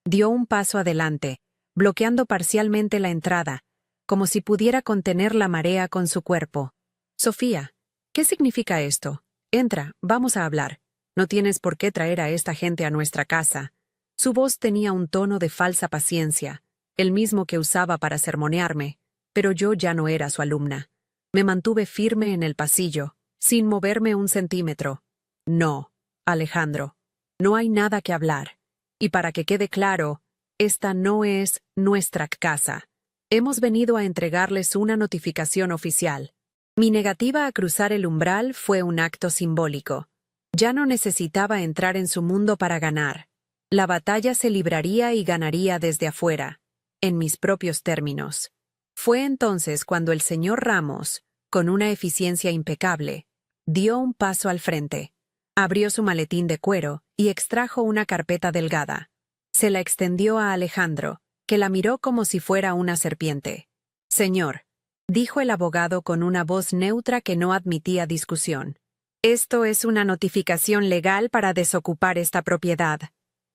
Dio un paso adelante, bloqueando parcialmente la entrada, como si pudiera contener la marea con su cuerpo. Sofía, ¿qué significa esto? Entra, vamos a hablar. No tienes por qué traer a esta gente a nuestra casa. Su voz tenía un tono de falsa paciencia, el mismo que usaba para sermonearme, pero yo ya no era su alumna. Me mantuve firme en el pasillo, sin moverme un centímetro. No, Alejandro, no hay nada que hablar. Y para que quede claro, esta no es nuestra casa. Hemos venido a entregarles una notificación oficial. Mi negativa a cruzar el umbral fue un acto simbólico. Ya no necesitaba entrar en su mundo para ganar. La batalla se libraría y ganaría desde afuera, en mis propios términos. Fue entonces cuando el señor Ramos, con una eficiencia impecable, dio un paso al frente. Abrió su maletín de cuero y extrajo una carpeta delgada. Se la extendió a Alejandro, que la miró como si fuera una serpiente. «Señor», dijo el abogado con una voz neutra que no admitía discusión. «Esto es una notificación legal para desocupar esta propiedad.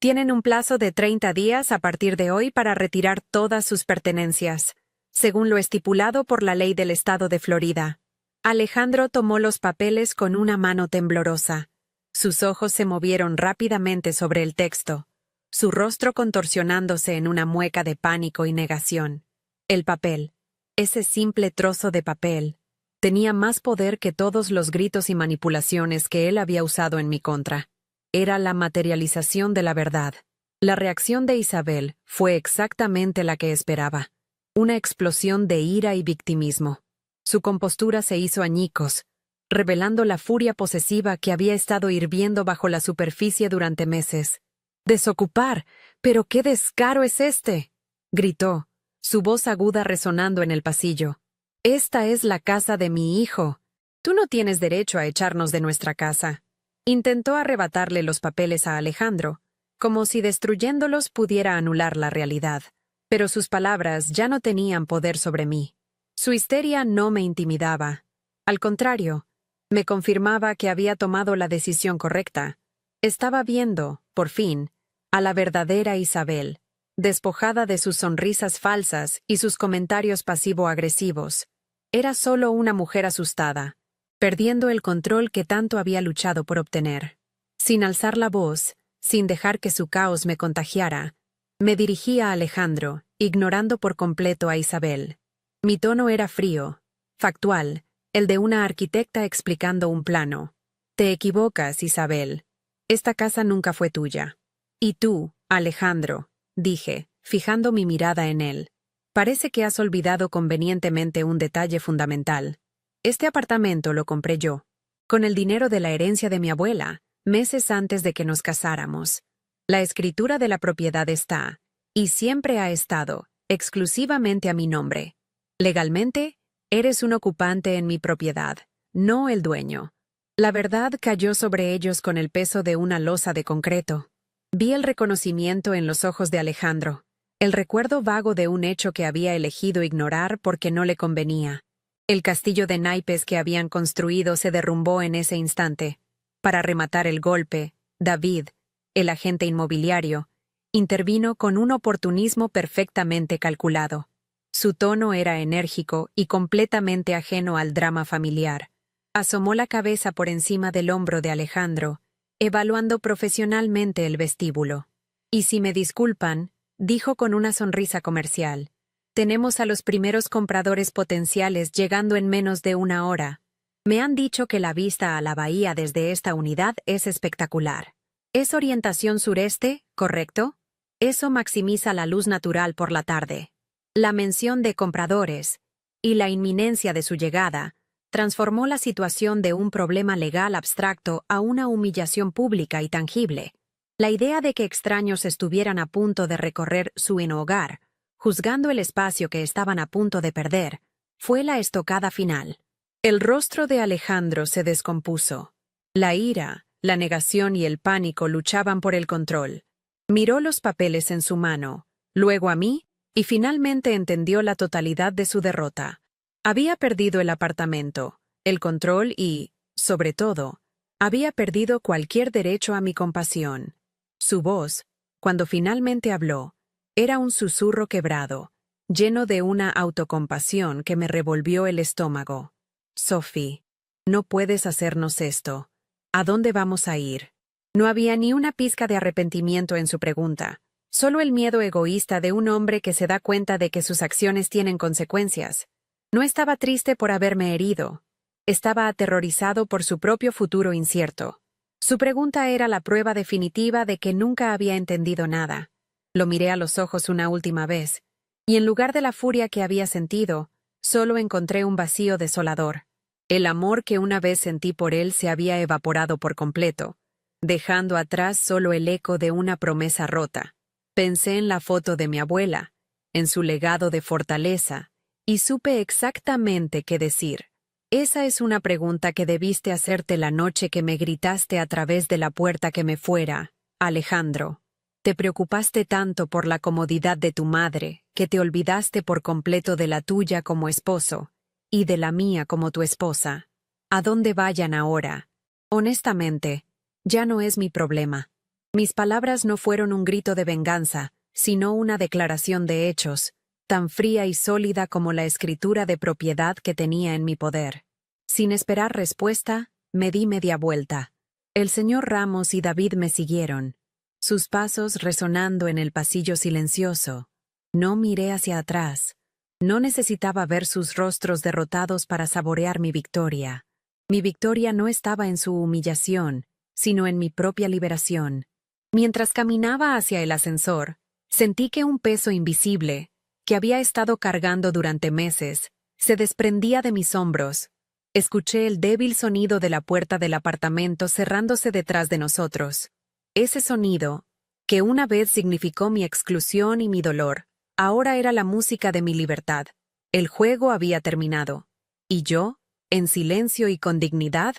Tienen un plazo de 30 días a partir de hoy para retirar todas sus pertenencias, según lo estipulado por la ley del estado de Florida». Alejandro tomó los papeles con una mano temblorosa. Sus ojos se movieron rápidamente sobre el texto, su rostro contorsionándose en una mueca de pánico y negación. El papel, ese simple trozo de papel, tenía más poder que todos los gritos y manipulaciones que él había usado en mi contra. Era la materialización de la verdad. La reacción de Isabel fue exactamente la que esperaba. Una explosión de ira y victimismo. Su compostura se hizo añicos, revelando la furia posesiva que había estado hirviendo bajo la superficie durante meses. «¡Desocupar! ¿Pero qué descaro es este?», gritó, su voz aguda resonando en el pasillo. «Esta es la casa de mi hijo. Tú no tienes derecho a echarnos de nuestra casa». Intentó arrebatarle los papeles a Alejandro, como si destruyéndolos pudiera anular la realidad, pero sus palabras ya no tenían poder sobre mí. Su histeria no me intimidaba. Al contrario, me confirmaba que había tomado la decisión correcta. Estaba viendo, por fin, a la verdadera Isabel, despojada de sus sonrisas falsas y sus comentarios pasivo-agresivos. Era solo una mujer asustada, perdiendo el control que tanto había luchado por obtener. Sin alzar la voz, sin dejar que su caos me contagiara, me dirigí a Alejandro, ignorando por completo a Isabel. Mi tono era frío, factual, el de una arquitecta explicando un plano. «Te equivocas, Isabel. Esta casa nunca fue tuya». «Y tú, Alejandro», dije, fijando mi mirada en él. «Parece que has olvidado convenientemente un detalle fundamental. Este apartamento lo compré yo, con el dinero de la herencia de mi abuela, meses antes de que nos casáramos. La escritura de la propiedad está, y siempre ha estado, exclusivamente a mi nombre. Legalmente, eres un ocupante en mi propiedad, no el dueño». La verdad cayó sobre ellos con el peso de una losa de concreto. Vi el reconocimiento en los ojos de Alejandro, el recuerdo vago de un hecho que había elegido ignorar porque no le convenía. El castillo de naipes que habían construido se derrumbó en ese instante. Para rematar el golpe, David, el agente inmobiliario, intervino con un oportunismo perfectamente calculado. Su tono era enérgico y completamente ajeno al drama familiar. Asomó la cabeza por encima del hombro de Alejandro, evaluando profesionalmente el vestíbulo. «Y si me disculpan», dijo con una sonrisa comercial, «tenemos a los primeros compradores potenciales llegando en menos de una hora. Me han dicho que la vista a la bahía desde esta unidad es espectacular. Es orientación sureste, ¿correcto? Eso maximiza la luz natural por la tarde». La mención de compradores y la inminencia de su llegada transformó la situación de un problema legal abstracto a una humillación pública y tangible. La idea de que extraños estuvieran a punto de recorrer su hogar, juzgando el espacio que estaban a punto de perder, fue la estocada final. El rostro de Alejandro se descompuso. La ira, la negación y el pánico luchaban por el control. Miró los papeles en su mano, luego a mí, y finalmente entendió la totalidad de su derrota. Había perdido el apartamento, el control y, sobre todo, había perdido cualquier derecho a mi compasión. Su voz, Cuando finalmente habló, era un susurro quebrado, lleno de una autocompasión que me revolvió el estómago. Sophie, no puedes hacernos esto. ¿A dónde vamos a ir? No había ni una pizca de arrepentimiento en su pregunta, solo el miedo egoísta de un hombre que se da cuenta de que sus acciones tienen consecuencias. No estaba triste por haberme herido. Estaba aterrorizado por su propio futuro incierto. Su pregunta era la prueba definitiva de que nunca había entendido nada. Lo miré a los ojos una última vez, y en lugar de la furia que había sentido, solo encontré un vacío desolador. El amor que una vez sentí por él se había evaporado por completo, dejando atrás solo el eco de una promesa rota. Pensé en la foto de mi abuela, en su legado de fortaleza, y supe exactamente qué decir. Esa es una pregunta que debiste hacerte la noche que me gritaste a través de la puerta que me fuera, Alejandro. Te preocupaste tanto por la comodidad de tu madre, que te olvidaste por completo de la tuya como esposo, y de la mía como tu esposa. ¿A dónde vayan ahora? Honestamente, ya no es mi problema. Mis palabras no fueron un grito de venganza, sino una declaración de hechos, tan fría y sólida como la escritura de propiedad que tenía en mi poder. Sin esperar respuesta, me di media vuelta. El señor Ramos y David me siguieron, sus pasos resonando en el pasillo silencioso. No miré hacia atrás. No necesitaba ver sus rostros derrotados para saborear mi victoria. Mi victoria no estaba en su humillación, sino en mi propia liberación. Mientras caminaba hacia el ascensor, sentí que un peso invisible, que había estado cargando durante meses, se desprendía de mis hombros. Escuché el débil sonido de la puerta del apartamento cerrándose detrás de nosotros. Ese sonido, que una vez significó mi exclusión y mi dolor, ahora era la música de mi libertad. El juego había terminado. Y yo, en silencio y con dignidad,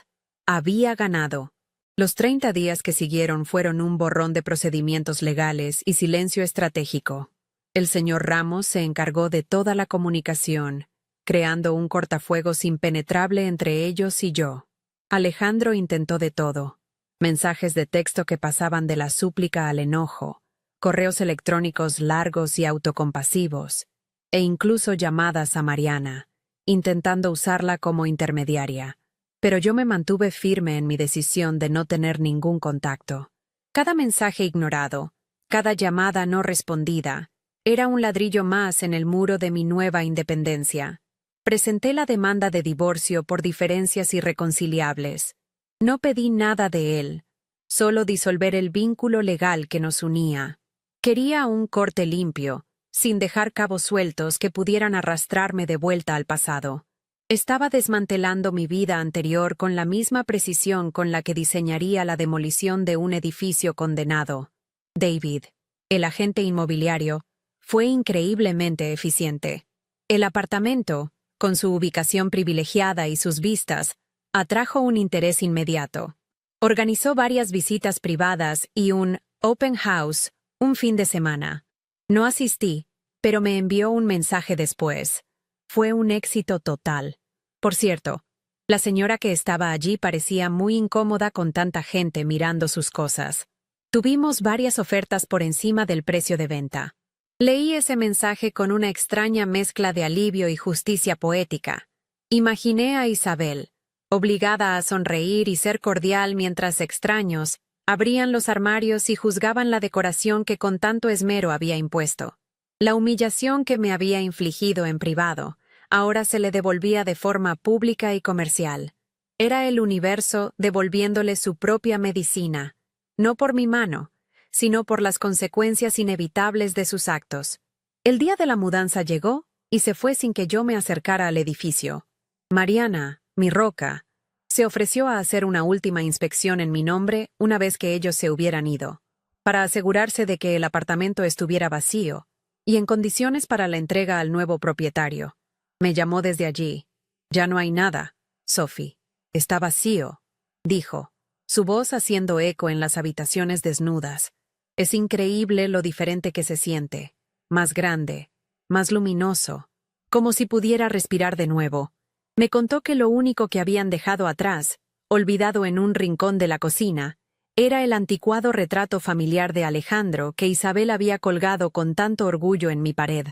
había ganado. Los 30 días que siguieron fueron un borrón de procedimientos legales y silencio estratégico. El señor Ramos se encargó de toda la comunicación, creando un cortafuegos impenetrable entre ellos y yo. Alejandro intentó de todo. Mensajes de texto que pasaban de la súplica al enojo, correos electrónicos largos y autocompasivos, e incluso llamadas a Mariana, intentando usarla como intermediaria. Pero yo me mantuve firme en mi decisión de no tener ningún contacto. Cada mensaje ignorado, cada llamada no respondida, era un ladrillo más en el muro de mi nueva independencia. Presenté la demanda de divorcio por diferencias irreconciliables. No pedí nada de él, solo disolver el vínculo legal que nos unía. Quería un corte limpio, sin dejar cabos sueltos que pudieran arrastrarme de vuelta al pasado. Estaba desmantelando mi vida anterior con la misma precisión con la que diseñaría la demolición de un edificio condenado. David, el agente inmobiliario, fue increíblemente eficiente. El apartamento, con su ubicación privilegiada y sus vistas, atrajo un interés inmediato. Organizó varias visitas privadas y un open house un fin de semana. No asistí, pero me envió un mensaje después. Fue un éxito total. Por cierto, la señora que estaba allí parecía muy incómoda con tanta gente mirando sus cosas. Tuvimos varias ofertas por encima del precio de venta. Leí ese mensaje con una extraña mezcla de alivio y justicia poética. Imaginé a Isabel, obligada a sonreír y ser cordial mientras extraños abrían los armarios y juzgaban la decoración que con tanto esmero había impuesto. La humillación que me había infligido en privado, ahora se le devolvía de forma pública y comercial. Era el universo devolviéndole su propia medicina, no por mi mano, sino por las consecuencias inevitables de sus actos. El día de la mudanza llegó y se fue sin que yo me acercara al edificio. Mariana, mi roca, se ofreció a hacer una última inspección en mi nombre una vez que ellos se hubieran ido, para asegurarse de que el apartamento estuviera vacío y en condiciones para la entrega al nuevo propietario. Me llamó desde allí. «Ya no hay nada, Sophie. Está vacío», dijo, su voz haciendo eco en las habitaciones desnudas. Es increíble lo diferente que se siente. Más grande, más luminoso, como si pudiera respirar de nuevo. Me contó que lo único que habían dejado atrás, olvidado en un rincón de la cocina, Era el anticuado retrato familiar de Alejandro que Isabel había colgado con tanto orgullo en mi pared.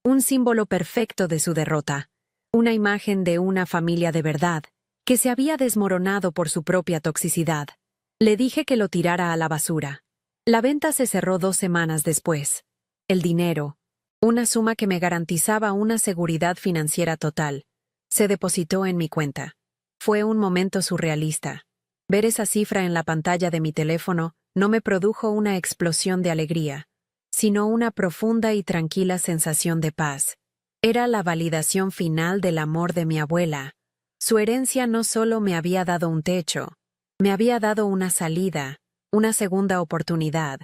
Un símbolo perfecto de su derrota. Una imagen de una familia de verdad, que se había desmoronado por su propia toxicidad. Le dije que lo tirara a la basura. La venta se cerró 2 semanas después. El dinero, una suma que me garantizaba una seguridad financiera total, se depositó en mi cuenta. Fue un momento surrealista. Ver esa cifra en la pantalla de mi teléfono no me produjo una explosión de alegría, sino una profunda y tranquila sensación de paz. Era la validación final del amor de mi abuela. Su herencia no solo me había dado un techo, me había dado una salida, una segunda oportunidad.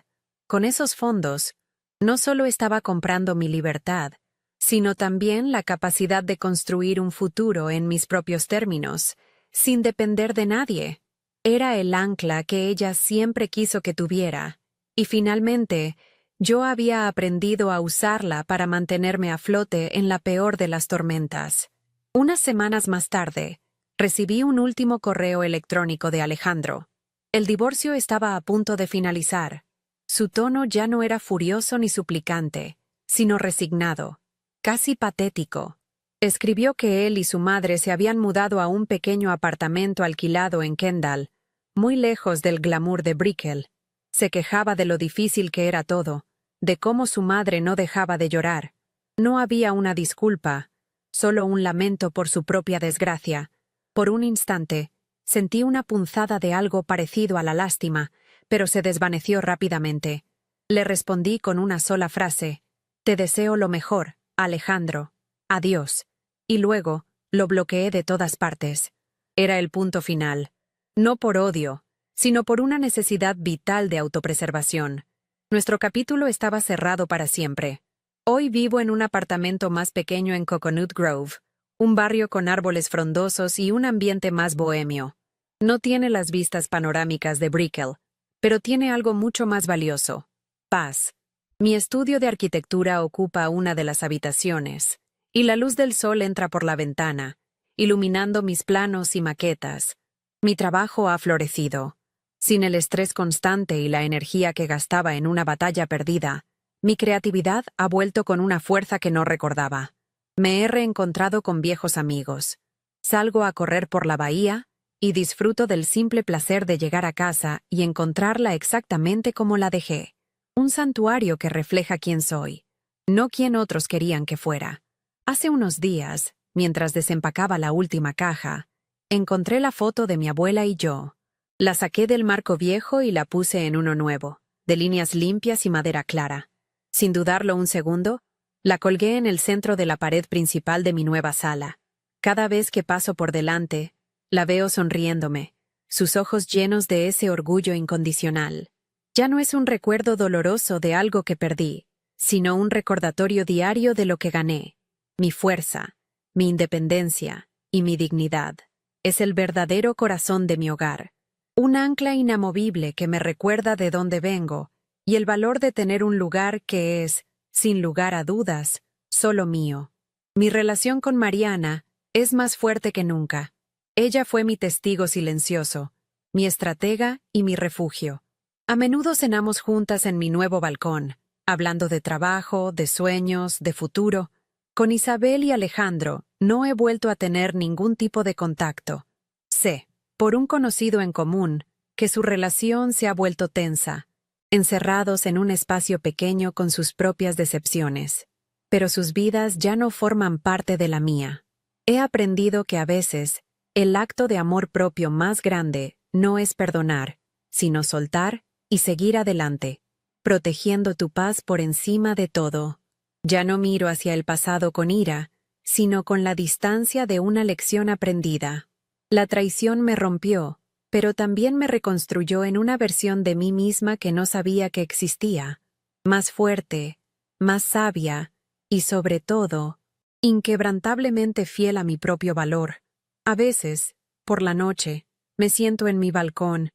Con esos fondos, no solo estaba comprando mi libertad, sino también la capacidad de construir un futuro en mis propios términos, sin depender de nadie. Era el ancla que ella siempre quiso que tuviera, y finalmente, yo había aprendido a usarla para mantenerme a flote en la peor de las tormentas. Unas semanas más tarde, recibí un último correo electrónico de Alejandro. El divorcio estaba a punto de finalizar. Su tono ya no era furioso ni suplicante, sino resignado, casi patético. Escribió que él y su madre se habían mudado a un pequeño apartamento alquilado en Kendall, muy lejos del glamour de Brickell. Se quejaba de lo difícil que era todo, de cómo su madre no dejaba de llorar. No había una disculpa, solo un lamento por su propia desgracia. Por un instante, sentí una punzada de algo parecido a la lástima, pero se desvaneció rápidamente. Le respondí con una sola frase: «Te deseo lo mejor, Alejandro. Adiós». Y luego, lo bloqueé de todas partes. Era el punto final. No por odio, sino por una necesidad vital de autopreservación. Nuestro capítulo estaba cerrado para siempre. Hoy vivo en un apartamento más pequeño en Coconut Grove, un barrio con árboles frondosos y un ambiente más bohemio. No tiene las vistas panorámicas de Brickell, pero tiene algo mucho más valioso: paz. Mi estudio de arquitectura ocupa una de las habitaciones, y la luz del sol entra por la ventana, iluminando mis planos y maquetas. Mi trabajo ha florecido. Sin el estrés constante y la energía que gastaba en una batalla perdida, mi creatividad ha vuelto con una fuerza que no recordaba. Me he reencontrado con viejos amigos. Salgo a correr por la bahía y disfruto del simple placer de llegar a casa y encontrarla exactamente como la dejé. Un santuario que refleja quién soy, no quién otros querían que fuera. Hace unos días, mientras desempacaba la última caja, encontré la foto de mi abuela y yo. La saqué del marco viejo y la puse en uno nuevo, de líneas limpias y madera clara. Sin dudarlo un segundo, la colgué en el centro de la pared principal de mi nueva sala. Cada vez que paso por delante, la veo sonriéndome, sus ojos llenos de ese orgullo incondicional. Ya no es un recuerdo doloroso de algo que perdí, sino un recordatorio diario de lo que gané. Mi fuerza, mi independencia y mi dignidad. Es el verdadero corazón de mi hogar. Un ancla inamovible que me recuerda de dónde vengo y el valor de tener un lugar que es, sin lugar a dudas, solo mío. Mi relación con Mariana es más fuerte que nunca. Ella fue mi testigo silencioso, mi estratega y mi refugio. A menudo cenamos juntas en mi nuevo balcón, hablando de trabajo, de sueños, de futuro. Con Isabel y Alejandro no he vuelto a tener ningún tipo de contacto. Sé, por un conocido en común, que su relación se ha vuelto tensa, encerrados en un espacio pequeño con sus propias decepciones. Pero sus vidas ya no forman parte de la mía. He aprendido que a veces, el acto de amor propio más grande no es perdonar, sino soltar y seguir adelante, protegiendo tu paz por encima de todo. Ya no miro hacia el pasado con ira, sino con la distancia de una lección aprendida. La traición me rompió, pero también me reconstruyó en una versión de mí misma que no sabía que existía, más fuerte, más sabia y, sobre todo, inquebrantablemente fiel a mi propio valor. A veces, por la noche, me siento en mi balcón,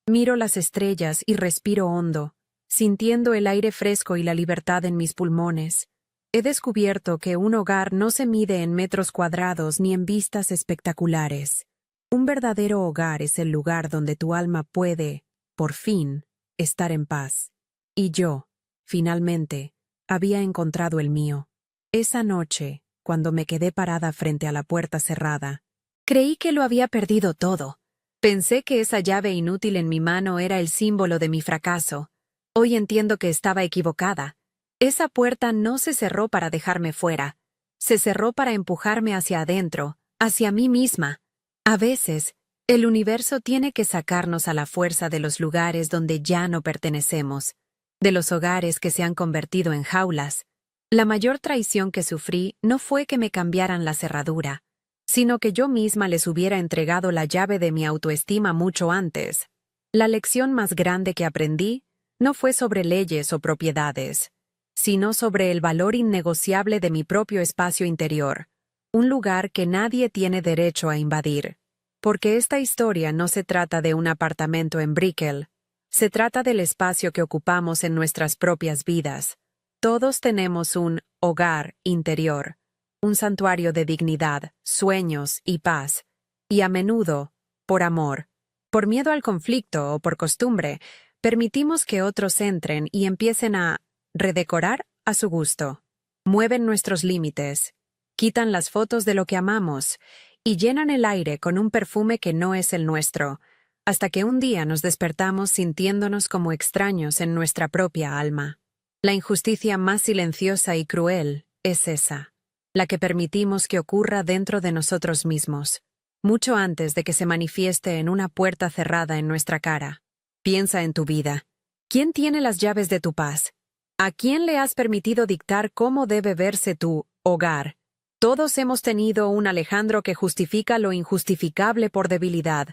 miro las estrellas y respiro hondo, sintiendo el aire fresco y la libertad en mis pulmones. He descubierto que un hogar no se mide en metros cuadrados ni en vistas espectaculares. Un verdadero hogar es el lugar donde tu alma puede, por fin, estar en paz. Y yo, finalmente, había encontrado el mío. Esa noche, cuando me quedé parada frente a la puerta cerrada, creí que lo había perdido todo. Pensé que esa llave inútil en mi mano era el símbolo de mi fracaso. Hoy entiendo que estaba equivocada. Esa puerta no se cerró para dejarme fuera. Se cerró para empujarme hacia adentro, hacia mí misma. A veces, el universo tiene que sacarnos a la fuerza de los lugares donde ya no pertenecemos, de los hogares que se han convertido en jaulas. La mayor traición que sufrí no fue que me cambiaran la cerradura, sino que yo misma les hubiera entregado la llave de mi autoestima mucho antes. La lección más grande que aprendí no fue sobre leyes o propiedades, sino sobre el valor innegociable de mi propio espacio interior, un lugar que nadie tiene derecho a invadir. Porque esta historia no se trata de un apartamento en Brickell, se trata del espacio que ocupamos en nuestras propias vidas. Todos tenemos un hogar interior, un santuario de dignidad, sueños y paz, y a menudo, por amor, por miedo al conflicto o por costumbre, permitimos que otros entren y empiecen a redecorar a su gusto. Mueven nuestros límites, quitan las fotos de lo que amamos y llenan el aire con un perfume que no es el nuestro, hasta que un día nos despertamos sintiéndonos como extraños en nuestra propia alma. La injusticia más silenciosa y cruel es esa, la que permitimos que ocurra dentro de nosotros mismos, mucho antes de que se manifieste en una puerta cerrada en nuestra cara. Piensa en tu vida. ¿Quién tiene las llaves de tu paz? ¿A quién le has permitido dictar cómo debe verse tu hogar? Todos hemos tenido un Alejandro que justifica lo injustificable por debilidad,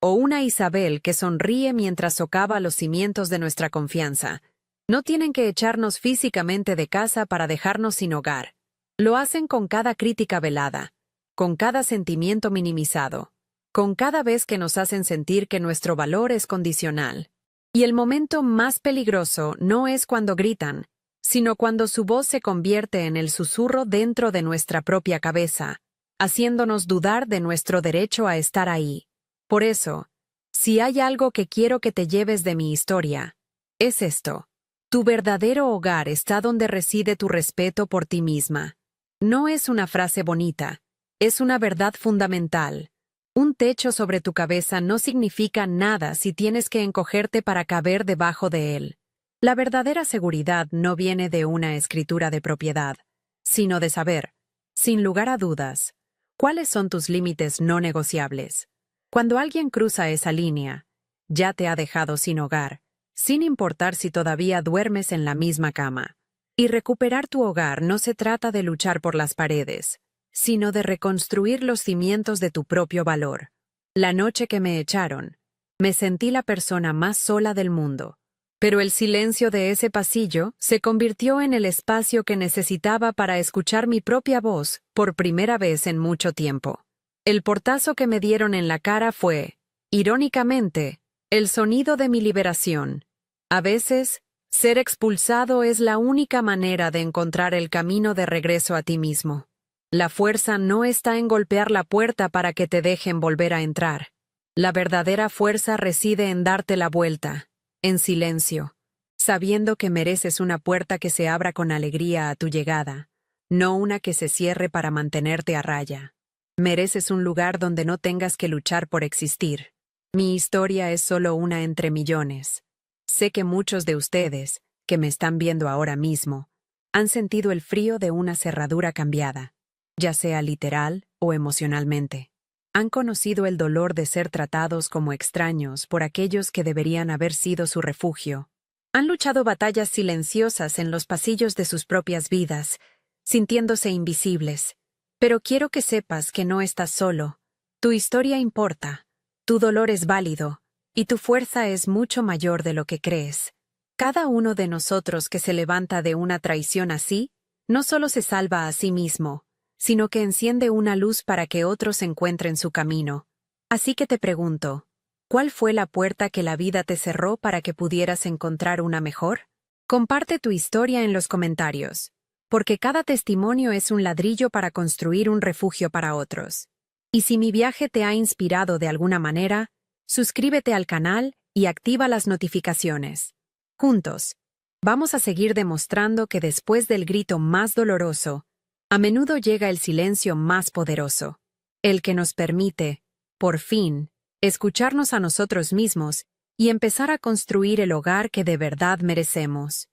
o una Isabel que sonríe mientras socava los cimientos de nuestra confianza. No tienen que echarnos físicamente de casa para dejarnos sin hogar. Lo hacen con cada crítica velada, con cada sentimiento minimizado, con cada vez que nos hacen sentir que nuestro valor es condicional. Y el momento más peligroso no es cuando gritan, sino cuando su voz se convierte en el susurro dentro de nuestra propia cabeza, haciéndonos dudar de nuestro derecho a estar ahí. Por eso, si hay algo que quiero que te lleves de mi historia, es esto. Tu verdadero hogar está donde reside tu respeto por ti misma. No es una frase bonita, es una verdad fundamental. Un techo sobre tu cabeza no significa nada si tienes que encogerte para caber debajo de él. La verdadera seguridad no viene de una escritura de propiedad, sino de saber, sin lugar a dudas, cuáles son tus límites no negociables. Cuando alguien cruza esa línea, ya te ha dejado sin hogar, sin importar si todavía duermes en la misma cama. Y recuperar tu hogar no se trata de luchar por las paredes, sino de reconstruir los cimientos de tu propio valor. La noche que me echaron, me sentí la persona más sola del mundo, pero el silencio de ese pasillo se convirtió en el espacio que necesitaba para escuchar mi propia voz por primera vez en mucho tiempo. El portazo que me dieron en la cara fue, irónicamente, el sonido de mi liberación. A veces, ser expulsado es la única manera de encontrar el camino de regreso a ti mismo. La fuerza no está en golpear la puerta para que te dejen volver a entrar. La verdadera fuerza reside en darte la vuelta, en silencio, sabiendo que mereces una puerta que se abra con alegría a tu llegada, no una que se cierre para mantenerte a raya. Mereces un lugar donde no tengas que luchar por existir. Mi historia es solo una entre millones. Sé que muchos de ustedes, que me están viendo ahora mismo, han sentido el frío de una cerradura cambiada, ya sea literal o emocionalmente. Han conocido el dolor de ser tratados como extraños por aquellos que deberían haber sido su refugio. Han luchado batallas silenciosas en los pasillos de sus propias vidas, sintiéndose invisibles. Pero quiero que sepas que no estás solo. Tu historia importa, tu dolor es válido, y tu fuerza es mucho mayor de lo que crees. Cada uno de nosotros que se levanta de una traición así, no solo se salva a sí mismo, sino que enciende una luz para que otros encuentren su camino. Así que te pregunto, ¿cuál fue la puerta que la vida te cerró para que pudieras encontrar una mejor? Comparte tu historia en los comentarios, porque cada testimonio es un ladrillo para construir un refugio para otros. Y si mi viaje te ha inspirado de alguna manera, suscríbete al canal y y activa las notificaciones. Juntos, vamos a seguir demostrando que después del grito más doloroso, a menudo llega el silencio más poderoso, el que nos permite, por fin, escucharnos a nosotros mismos y empezar a construir el hogar que de verdad merecemos.